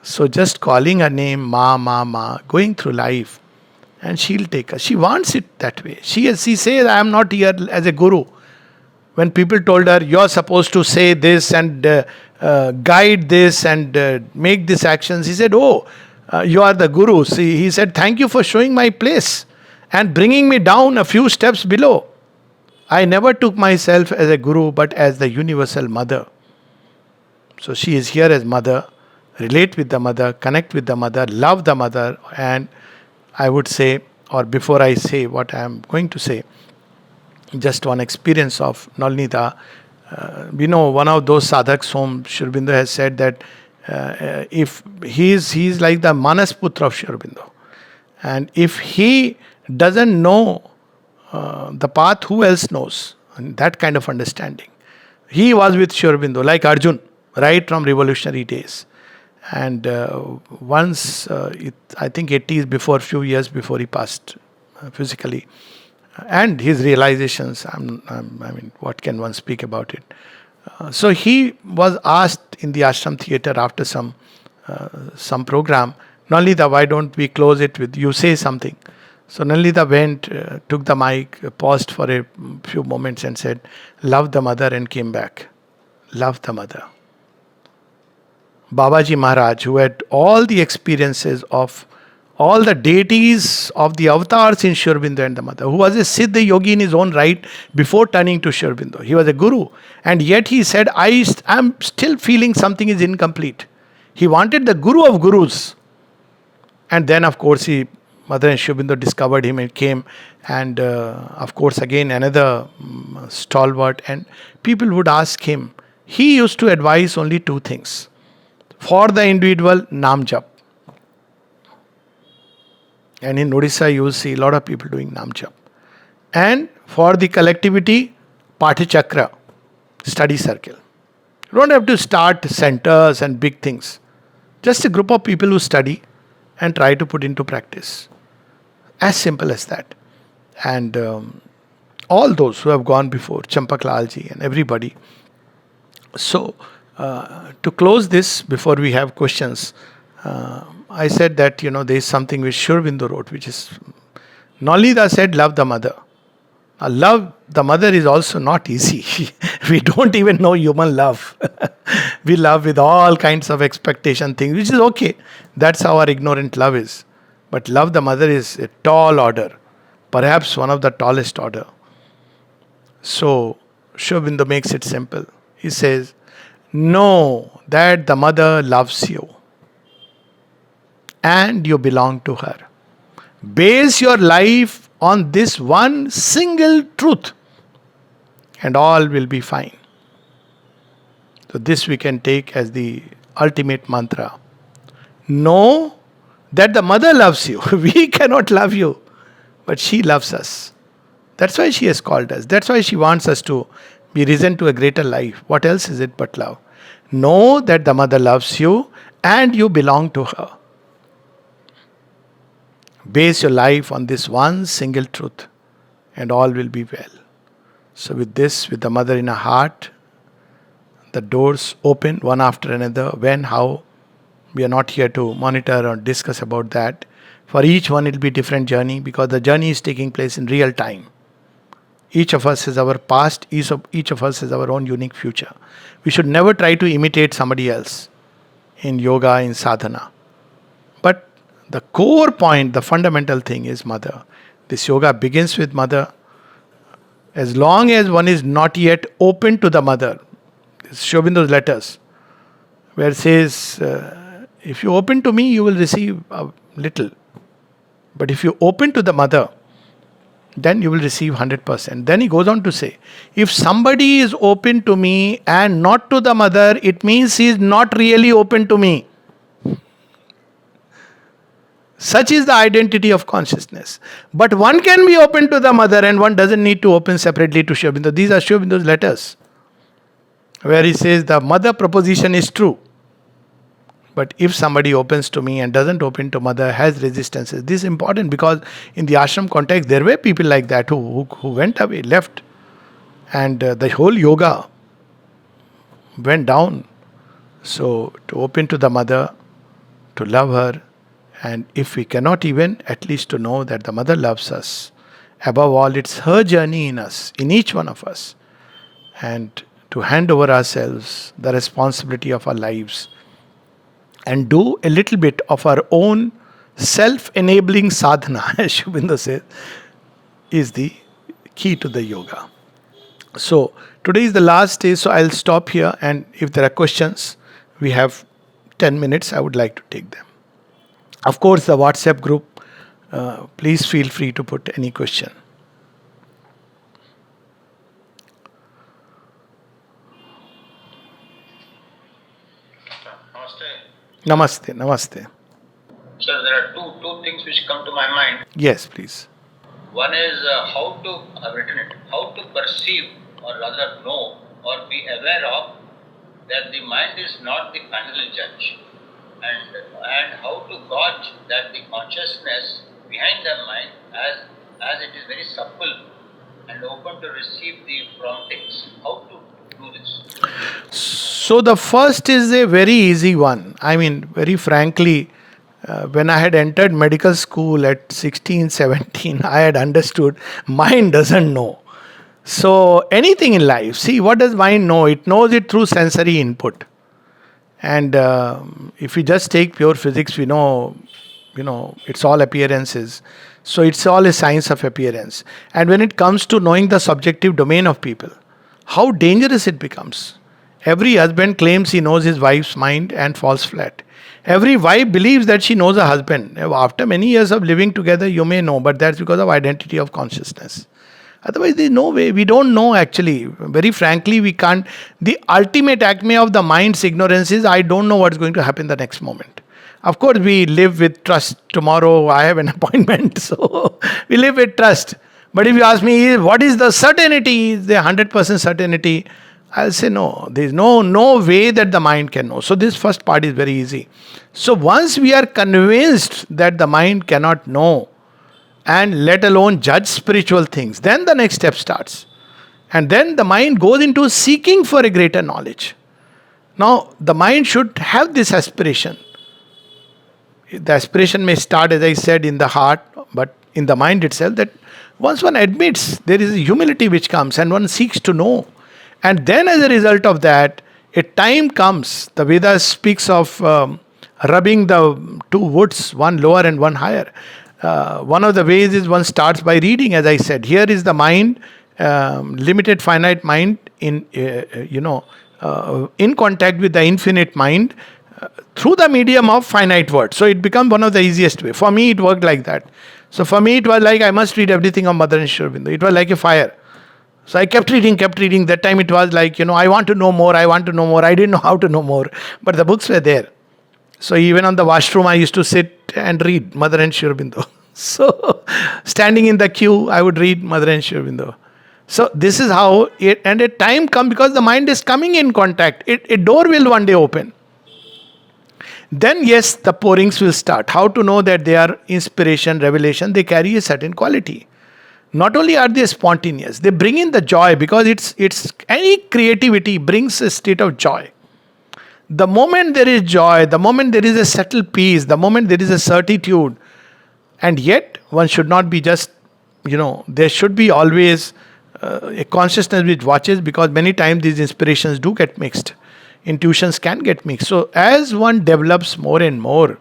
So, just calling her name, Ma, going through life, and she'll take us. She wants it that way. She says, I am not here as a guru. When people told her, you're supposed to say this and guide this and make this action, she said, oh, you are the guru. See, he said, thank you for showing my place and bringing me down a few steps below. I never took myself as a guru, but as the universal mother. So she is here as mother. Relate with the mother, connect with the mother, love the mother. And I would say, or before I say what I am going to say, just one experience of Nalnida. One of those sadhaks whom Sri Aurobindo has said that if he's like the Manas Putra of Sri Aurobindo. And if he doesn't know the path, who else knows? And that kind of understanding. He was with Sri Aurobindo, like Arjun, right from revolutionary days. And once, I think 80s before, few years before he passed physically, and his realizations, what can one speak about it? So he was asked in the ashram theatre after some program, Nalnida, why don't we close it with you say something? So Nalnida went, took the mic, paused for a few moments and said, love the mother, and came back. Love the mother. Babaji Maharaj, who had all the experiences of all the deities of the avatars in Sri Aurobindo and the mother, who was a Siddha yogi in his own right before turning to Sri Aurobindo. He was a guru. And yet he said, I am still feeling something is incomplete. He wanted the guru of gurus. And then, of course, Mother and Sri Aurobindo discovered him and came. And, of course, again, another stalwart. And people would ask him. He used to advise only two things. For the individual, Nam Jap. And in Odisha, you will see a lot of people doing Nam Jap. And for the collectivity, Pati Chakra, study circle. You don't have to start centers and big things. Just a group of people who study and try to put into practice. As simple as that. And all those who have gone before, Champak Lalji and everybody. So, to close this, before we have questions, I said that, there is something which Sri Aurobindo wrote, which is, Nalnida said, love the mother. Now, love the mother is also not easy. We don't even know human love. We love with all kinds of expectation things, which is okay. That's how our ignorant love is. But love the mother is a tall order. Perhaps one of the tallest order. So, Sri Aurobindo makes it simple. He says, know that the mother loves you and you belong to her. Base your life on this one single truth and all will be fine. So this we can take as the ultimate mantra. Know that the mother loves you. We cannot love you, but she loves us. That's why she has called us. That's why she wants us to be risen to a greater life. What else is it but love? Know that the mother loves you and you belong to her. Base your life on this one single truth and all will be well. So with this, with the mother in our heart, the doors open one after another. When, how, we are not here to monitor or discuss about that. For each one it will be different journey because the journey is taking place in real time. Each of us has our past, each of us has our own unique future. We should never try to imitate somebody else in yoga, in sadhana. But the core point, the fundamental thing is mother. This yoga begins with mother. As long as one is not yet open to the mother, Sri Aurobindo's letters, where it says, if you open to me, you will receive a little. But if you open to the mother, then you will receive 100%. Then he goes on to say, if somebody is open to me and not to the mother, it means he is not really open to me. Such is the identity of consciousness. But one can be open to the mother and one doesn't need to open separately to Sri Aurobindo. These are Sri Aurobindo's letters, where he says the mother proposition is true. But if somebody opens to me and doesn't open to mother, has resistances, this is important, because in the ashram context, there were people like that who went away, left. And the whole yoga went down. So to open to the mother, to love her, and if we cannot even, at least to know that the mother loves us. Above all, it's her journey in us, in each one of us. And to hand over ourselves, the responsibility of our lives, and do a little bit of our own self-enabling sadhana, as Sri Aurobindo says, is the key to the yoga. So today is the last day, so I'll stop here, and if there are questions, we have 10 minutes, I would like to take them. Of course, the WhatsApp group, please feel free to put any question. Namaste. Namaste, namaste. Sir, there are two things which come to my mind. Yes, please. One is I've written it, how to perceive, or rather know, or be aware of that the mind is not the final judge, and how to gauge that the consciousness behind the mind, as it is very supple and open to receive the promptings. How to do this? So the first is a very easy one. I mean, very frankly, when I had entered medical school at 16, 17, I had understood mind doesn't know. So anything in life, see, what does mind know? It knows it through sensory input. And if we just take pure physics, we know, it's all appearances. So it's all a science of appearance. And when it comes to knowing the subjective domain of people, how dangerous it becomes. Every husband claims he knows his wife's mind and falls flat. Every wife believes that she knows her husband. After many years of living together, you may know, but that's because of identity of consciousness. Otherwise, there's no way. We don't know actually. Very frankly, we can't. The ultimate acme of the mind's ignorance is, I don't know what's going to happen the next moment. Of course, we live with trust. Tomorrow, I have an appointment. So, we live with trust. But if you ask me, what is the certainty? Is there 100% certainty? I'll say no. There is no way that the mind can know. So this first part is very easy. So once we are convinced that the mind cannot know, and let alone judge spiritual things, then the next step starts. And then the mind goes into seeking for a greater knowledge. Now, the mind should have this aspiration. The aspiration may start, as I said, in the heart, but in the mind itself, that once one admits, there is a humility which comes and one seeks to know. And then as a result of that, a time comes, the Vedas speaks of rubbing the two woods, one lower and one higher. One of the ways is one starts by reading, as I said. Here is the mind, limited finite mind, in contact with the infinite mind through the medium of finite words. So it becomes one of the easiest way. For me, it worked like that. So for me, it was like I must read everything of Mother and Sri Aurobindo. It was like a fire. So I kept reading. That time it was like, I want to know more. I didn't know how to know more. But the books were there. So even on the washroom, I used to sit and read Mother and Sri Aurobindo. So standing in the queue, I would read Mother and Sri Aurobindo. So this is how it, and a time comes because the mind is coming in contact. A door will one day open. Then yes, the pourings will start. How to know that they are inspiration, revelation, they carry a certain quality. Not only are they spontaneous, they bring in the joy, because it's any creativity brings a state of joy. The moment there is joy, the moment there is a settled peace, the moment there is a certitude, and yet one should not be just, there should be always a consciousness which watches, because many times these inspirations do get mixed. Intuitions can get mixed. So as one develops more and more,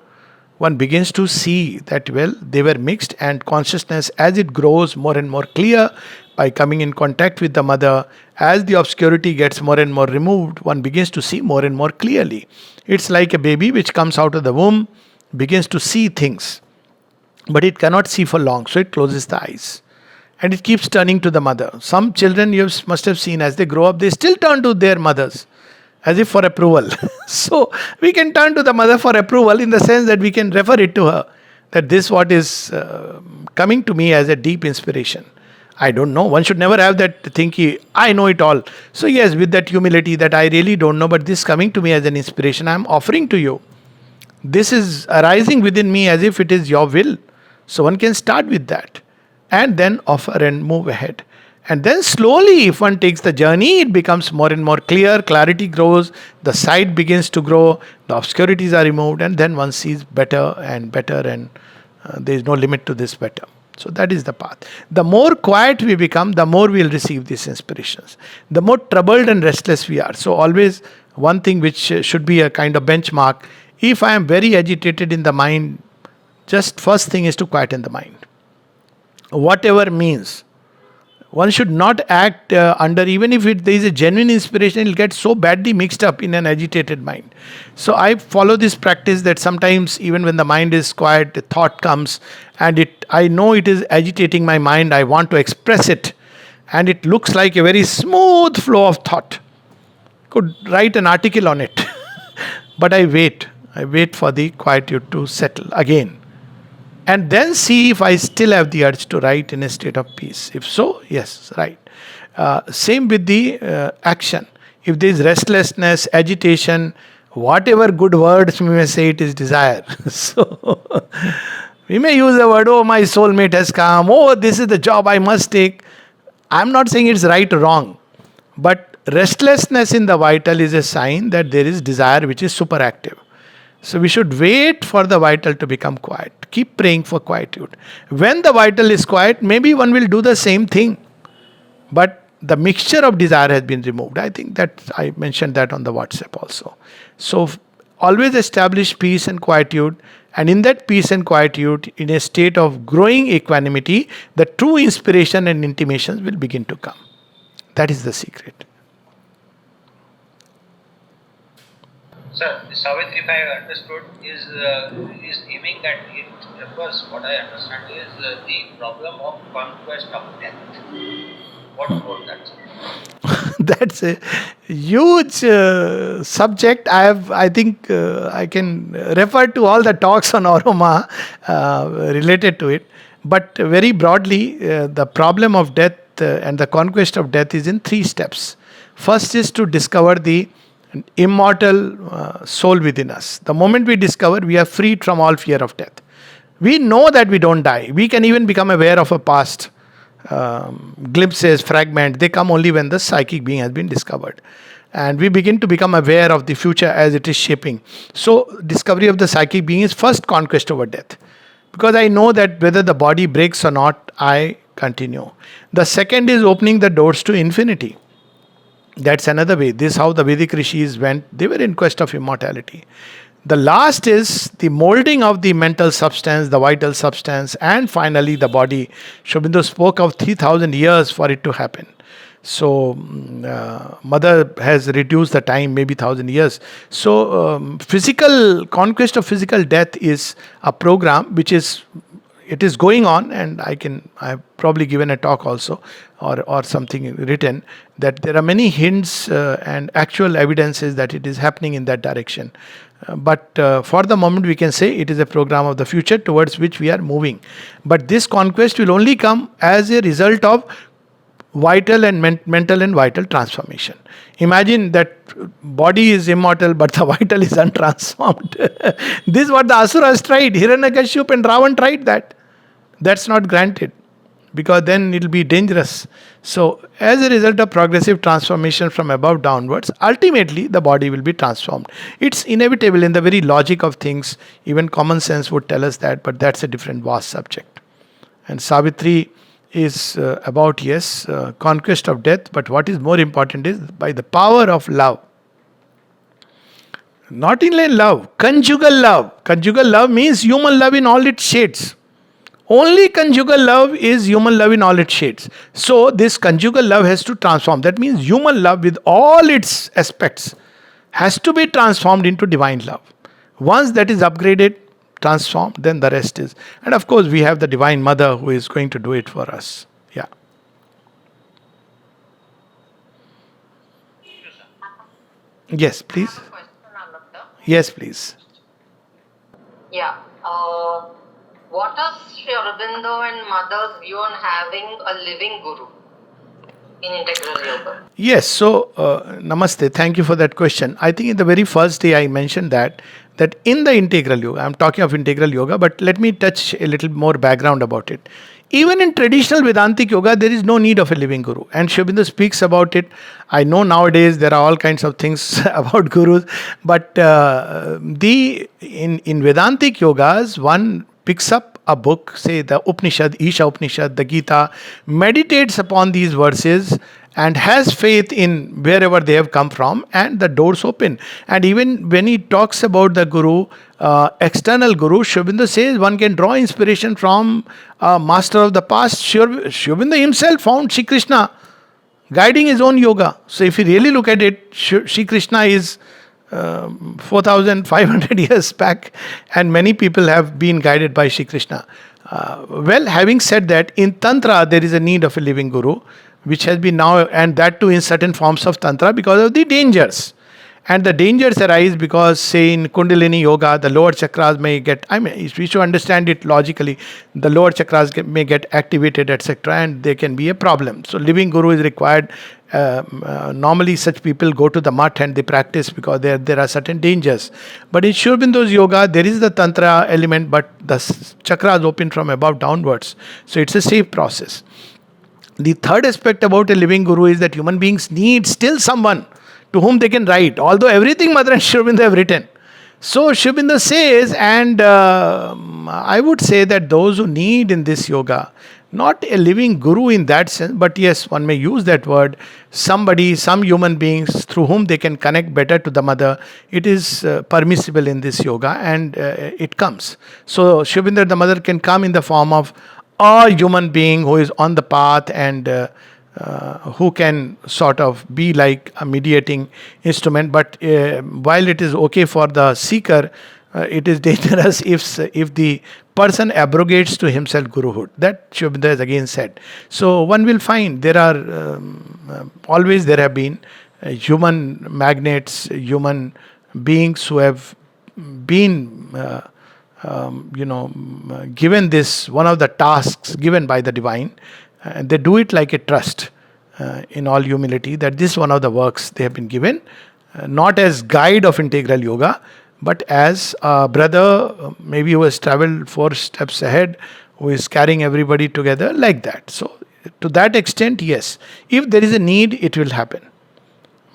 one begins to see that, they were mixed, and consciousness, as it grows more and more clear by coming in contact with the mother, as the obscurity gets more and more removed, one begins to see more and more clearly. It's like a baby which comes out of the womb, begins to see things, but it cannot see for long, so it closes the eyes. And it keeps turning to the mother. Some children you must have seen, as they grow up, they still turn to their mothers, as if for approval. So we can turn to the mother for approval, in the sense that we can refer it to her. that this what is coming to me as a deep inspiration. I don't know. One should never have that thinking, I know it all. So, yes, with that humility that I really don't know, but this coming to me as an inspiration, I am offering to you. This is arising within me as if it is your will. So, one can start with that and then offer and move ahead. And then slowly, if one takes the journey, it becomes more and more clear, clarity grows, the sight begins to grow, the obscurities are removed, and then one sees better, and there is no limit to this better. So that is the path. The more quiet we become, the more we'll receive these inspirations. The more troubled and restless we are. So always one thing which should be a kind of benchmark. If I am very agitated in the mind, just first thing is to quieten the mind. Whatever means, one should not act under, even if there is a genuine inspiration, it will get so badly mixed up in an agitated mind. So I follow this practice that sometimes even when the mind is quiet, the thought comes, and I know it is agitating my mind, I want to express it, and it looks like a very smooth flow of thought. Could write an article on it. But I wait for the quietude to settle again, and then see if I still have the urge to write in a state of peace. If so, yes, right. Same with the action. If there is restlessness, agitation, whatever good words we may say, it is desire. So we may use the word, oh, my soulmate has come, oh, this is the job I must take. I'm not saying it's right or wrong, but restlessness in the vital is a sign that there is desire which is superactive. So we should wait for the vital to become quiet. Keep praying for quietude. When the vital is quiet, maybe one will do the same thing. But the mixture of desire has been removed. I think that I mentioned that on the WhatsApp also. So always establish peace and quietude. And in that peace and quietude, in a state of growing equanimity, the true inspiration and intimations will begin to come. That is the secret. Sir, the Savitri, if I understood, is aiming at it refers. What I understand is the problem of conquest of death. What about that, sir? That's a huge subject. I think I can refer to all the talks on aroma related to it. But very broadly, the problem of death and the conquest of death is in three steps. First is to discover the immortal soul within us. The moment we discover, we are freed from all fear of death. We know that we don't die. We can even become aware of a past. Glimpses, fragments, they come only when the psychic being has been discovered. And we begin to become aware of the future as it is shaping. So, discovery of the psychic being is first conquest over death. Because I know that whether the body breaks or not, I continue. The second is opening the doors to infinity. That's another way. This is how the Vedic rishis went. They were in quest of immortality. The last is the molding of the mental substance, the vital substance, and finally the body. Sri Aurobindo spoke of 3,000 years for it to happen. So, Mother has reduced the time, maybe 1,000 years. So, physical conquest of physical death is a program which it is going on, and I have probably given a talk also or something written that there are many hints and actual evidences that it is happening in that direction. But for the moment we can say it is a program of the future towards which we are moving. But this conquest will only come as a result of vital and mental and vital transformation. Imagine that body is immortal but the vital is untransformed. This is what the Asuras tried. Hiranyakashipu and Ravan tried that. That's not granted, because then it will be dangerous. So as a result of progressive transformation from above downwards, ultimately the body will be transformed. It's inevitable in the very logic of things. Even common sense would tell us that, but that's a different vast subject. And Savitri is about, yes, conquest of death, but what is more important is by the power of love. Not inline love, conjugal love. Conjugal love means human love in all its shades. Only conjugal love is human love in all its shades. So this conjugal love has to transform. That means human love with all its aspects has to be transformed into divine love. Once that is upgraded, transformed, then the rest is. And of course we have the Divine Mother who is going to do it for us. Yeah. Yes, please. I have a question, Alok. Yes, please. Yeah. What is Sri Aurobindo and Mother's view on having a living guru in integral yoga? Yes, so namaste. Thank you for that question. I think in the very first day I mentioned that in the integral yoga, I'm talking of integral yoga, but let me touch a little more background about it. Even in traditional Vedantic yoga, there is no need of a living guru, and Sri Aurobindo speaks about it. I know nowadays there are all kinds of things about gurus, but the in Vedantic yogas, one picks up a book, say the Upanishad, Isha Upanishad, the Gita, meditates upon these verses and has faith in wherever they have come from, and the doors open. And even when he talks about the guru, external guru, Sri Aurobindo says one can draw inspiration from a master of the past. Sri Aurobindo himself found Sri Krishna guiding his own yoga. So if you really look at it, Sri Krishna is 4,500 years back, and many people have been guided by Sri Krishna. Well, having said that, in Tantra there is a need of a living guru, which has been now, and that too in certain forms of Tantra, because of the dangers. And the dangers arise because, say, in Kundalini Yoga, the lower chakras may get, I mean, we should understand it logically, the lower chakras may get activated, etc., and there can be a problem. So, living guru is required. Normally, such people go to the mutt and they practice because there are certain dangers. But in Sri Aurobindo's yoga, there is the Tantra element, but the chakras open from above downwards. So, it's a safe process. The third aspect about a living guru is that human beings need still someone to whom they can write, although everything Mother and Sri Aurobindo have written. So Sri Aurobindo says, and I would say that those who need in this yoga, not a living guru in that sense, but yes, one may use that word, somebody, some human beings through whom they can connect better to the Mother, it is permissible in this yoga, and it comes. So Sri Aurobindo, the Mother, can come in the form of a human being who is on the path, and who can sort of be like a mediating instrument. But while it is okay for the seeker, it is dangerous if the person abrogates to himself guruhood. That Sri Aurobindo has again said. So one will find there are always there have been human magnates, human beings who have been given this one of the tasks given by the divine, and they do it like a trust, in all humility, that this is one of the works they have been given, not as guide of integral yoga, but as a brother, maybe who has traveled 4 steps ahead, who is carrying everybody together like that. So to that extent, yes, if there is a need, it will happen.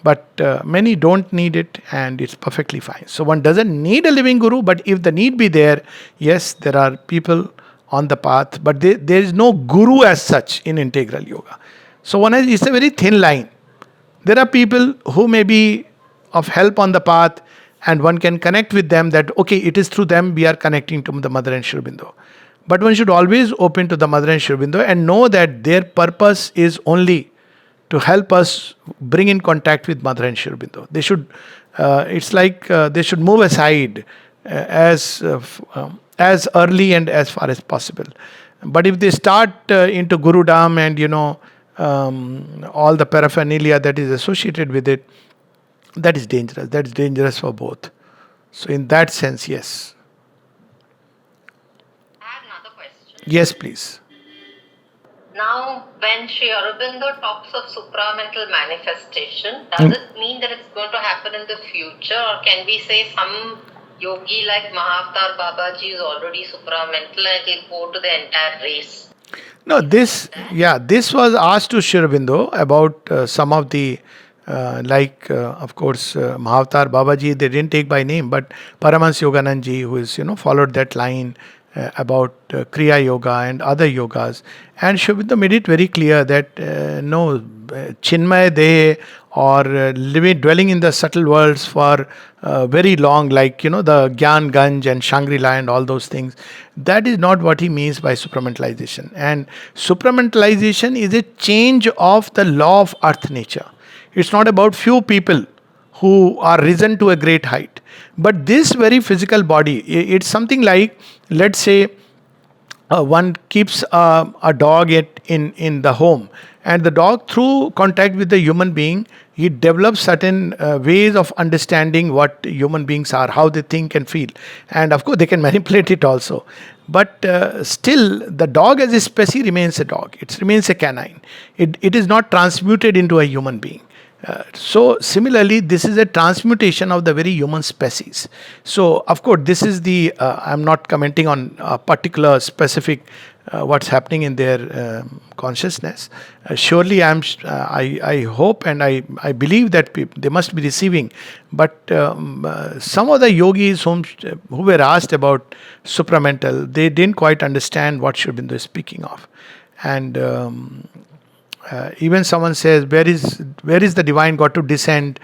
But many don't need it, and it's perfectly fine. So one doesn't need a living guru, but if the need be there, yes, there are people on the path, but there is no guru as such in integral yoga. So it's a very thin line. There are people who may be of help on the path, and one can connect with them, that okay, it is through them we are connecting to the Mother and Sri Aurobindo. But one should always open to the Mother and Sri Aurobindo and know that their purpose is only to help us bring in contact with Mother and Sri Aurobindo. They should, it's like they should move aside as early and as far as possible. But if they start into Gurudam and all the paraphernalia that is associated with it, that is dangerous. That is dangerous for both. So in that sense, yes. I have another question. Yes, please. Now, when Sri Aurobindo talks of supramental manifestation, does it mean that it's going to happen in the future, or can we say some yogi like Mahavatar Babaji is already supramental and it will go to the entire race? No, this was asked to Sri Aurobindo about some of the of course, Mahavatar Babaji, they didn't take by name, but Paramahansa Yoganandaji, who is, followed that line about Kriya Yoga and other yogas. And Sri Aurobindo made it very clear that no, Chinmay Dehe or dwelling in the subtle worlds for very long, like, the Gyan Ganj and Shangri-La and all those things. That is not what he means by supramentalization. And supramentalization is a change of the law of earth nature. It's not about few people who are risen to a great height. But this very physical body, it's something like, let's say, one keeps a dog in the home, and the dog, through contact with the human being, he develops certain ways of understanding what human beings are, how they think and feel. And of course, they can manipulate it also. But still, the dog as a species remains a dog. It remains a canine. It is not transmuted into a human being. So similarly, this is a transmutation of the very human species. So of course, this is the. I'm not commenting on a particular specific what's happening in their consciousness. Surely, I hope and I believe that they must be receiving. But some of the yogis who were asked about supramental, they didn't quite understand what Sri Aurobindo is speaking of, and. Even someone says, where is the divine got to descend?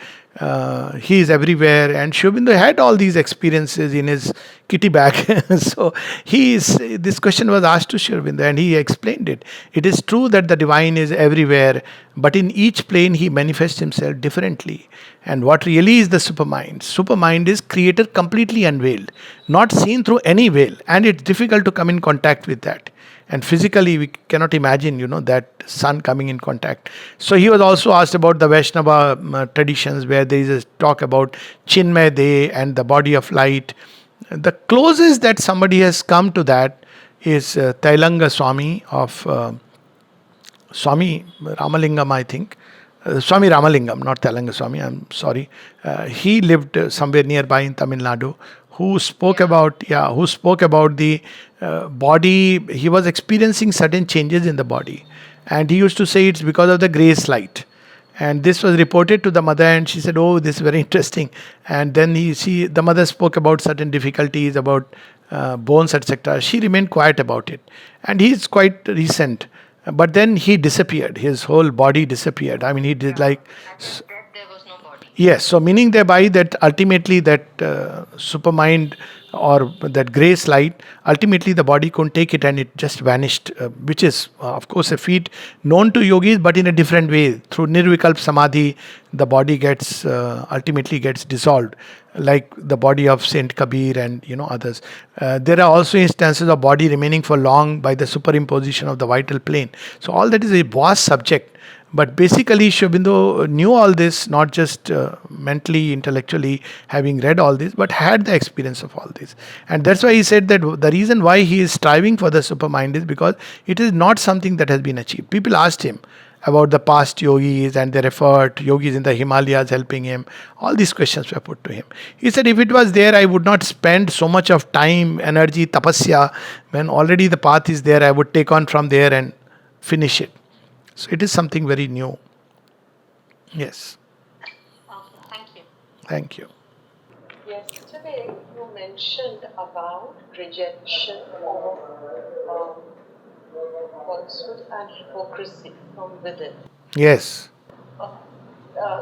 He is everywhere. And Sri Aurobindo had all these experiences in his kitty bag. So this question was asked to Sri Aurobindo and he explained it. It is true that the divine is everywhere, but in each plane he manifests himself differently. And what really is the supermind? Supermind is creator completely unveiled, not seen through any veil, and it's difficult to come in contact with that. And physically, we cannot imagine, that sun coming in contact. So he was also asked about the Vaishnava traditions, where there is a talk about Chinmay De and the body of light. The closest that somebody has come to that is Tailanga Swami of Swami Ramalingam, I think. Swami Ramalingam, not Telanga Swami, I'm sorry. He lived somewhere nearby in Tamil Nadu, who spoke about the body. He was experiencing certain changes in the body, and he used to say it's because of the grace light. And this was reported to the mother, and she said, "Oh, this is very interesting." And then the mother spoke about certain difficulties about bones, etc. She remained quiet about it, and he's quite recent. But then he disappeared. His whole body disappeared. I mean, he did like. There was no body. Yes, so meaning thereby that ultimately that supermind or that grace light, ultimately the body couldn't take it and it just vanished, which is of course a feat known to yogis, but in a different way. Through nirvikalp samadhi, the body ultimately gets dissolved, like the body of Saint Kabir and others. There are also instances of body remaining for long by the superimposition of the vital plane. So all that is a vast subject. But basically, Sri Aurobindo knew all this, not just mentally, intellectually, having read all this, but had the experience of all this. And that's why he said that the reason why he is striving for the supermind is because it is not something that has been achieved. People asked him about the past yogis and their effort, yogis in the Himalayas helping him. All these questions were put to him. He said, if it was there, I would not spend so much of time, energy, tapasya. When already the path is there, I would take on from there and finish it. So it is something very new. Yes. Okay, thank you. Thank you. Yesterday you mentioned about rejection of falsehood and hypocrisy from within. Yes.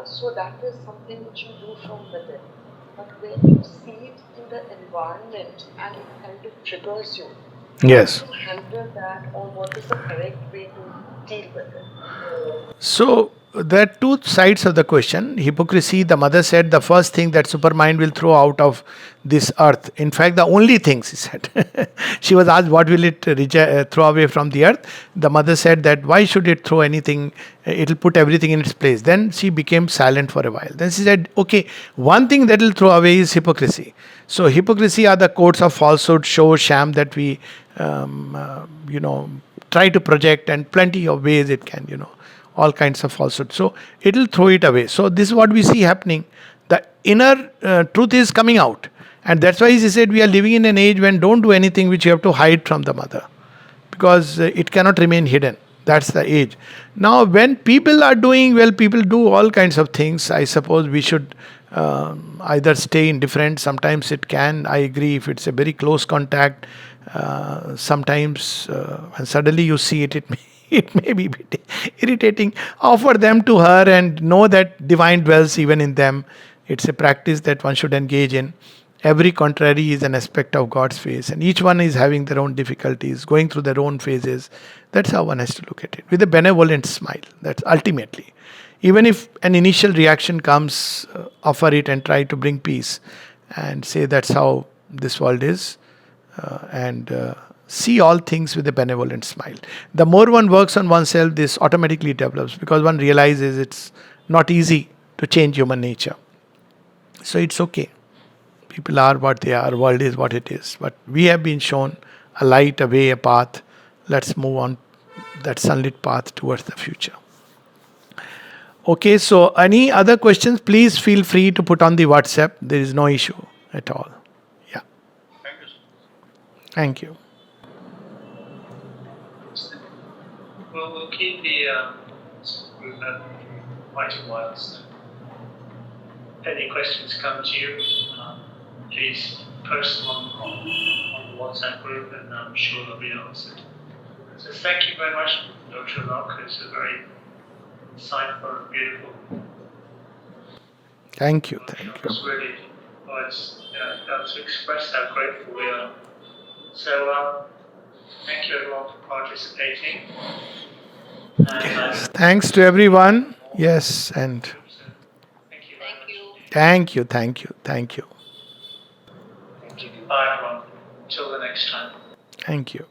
So that is something which you do from within. But when you see it in the environment and it kind of triggers you, Yes. how do you handle that, or what is the correct way to deal with it? So there are two sides of the question. Hypocrisy, the mother said, the first thing that supermind will throw out of this earth. In fact, the only thing, she said. She was asked, what will it throw away from the earth? The mother said that, why should it throw anything? It will put everything in its place. Then she became silent for a while. Then she said, okay, one thing that will throw away is hypocrisy. So hypocrisy are the coats of falsehood, show, sham that we, try to project, and plenty of ways it can, all kinds of falsehood. So it will throw it away. So this is what we see happening. The inner truth is coming out. And that's why he said we are living in an age when don't do anything which you have to hide from the mother. Because it cannot remain hidden. That's the age. Now when people are doing, well, people do all kinds of things. I suppose we should either stay indifferent. Sometimes it can, I agree, if it's a very close contact. Sometimes when suddenly you see it, it may be a bit irritating. Offer them to her and know that divine dwells even in them. It's a practice that one should engage in. Every contrary is an aspect of God's face, and each one is having their own difficulties, going through their own phases. That's how one has to look at it, with a benevolent smile. That's ultimately. Even if an initial reaction comes, offer it and try to bring peace and say that's how this world is. And see all things with a benevolent smile. The more one works on oneself, this automatically develops, because one realizes it's not easy to change human nature. So it's okay. People are what they are, world is what it is. But we have been shown a light, a way, a path. Let's move on that sunlit path towards the future. Okay, so any other questions, please feel free to put on the WhatsApp. There is no issue at all. Yeah. Thank you, sir. Thank you. We'll keep the group quite a while. So if any questions come to you, please post them on the WhatsApp group, and I'm sure they'll be answered. So thank you very much, Dr. Alok. It's a very insightful and beautiful. Thank you. Thank you. It's really, to express how grateful we are. So thank you everyone for participating. Yes. Thanks to everyone. Yes, and Thank you. Thank you. thank you, thank you, thank you, Bye everyone. Until the next time. thank you.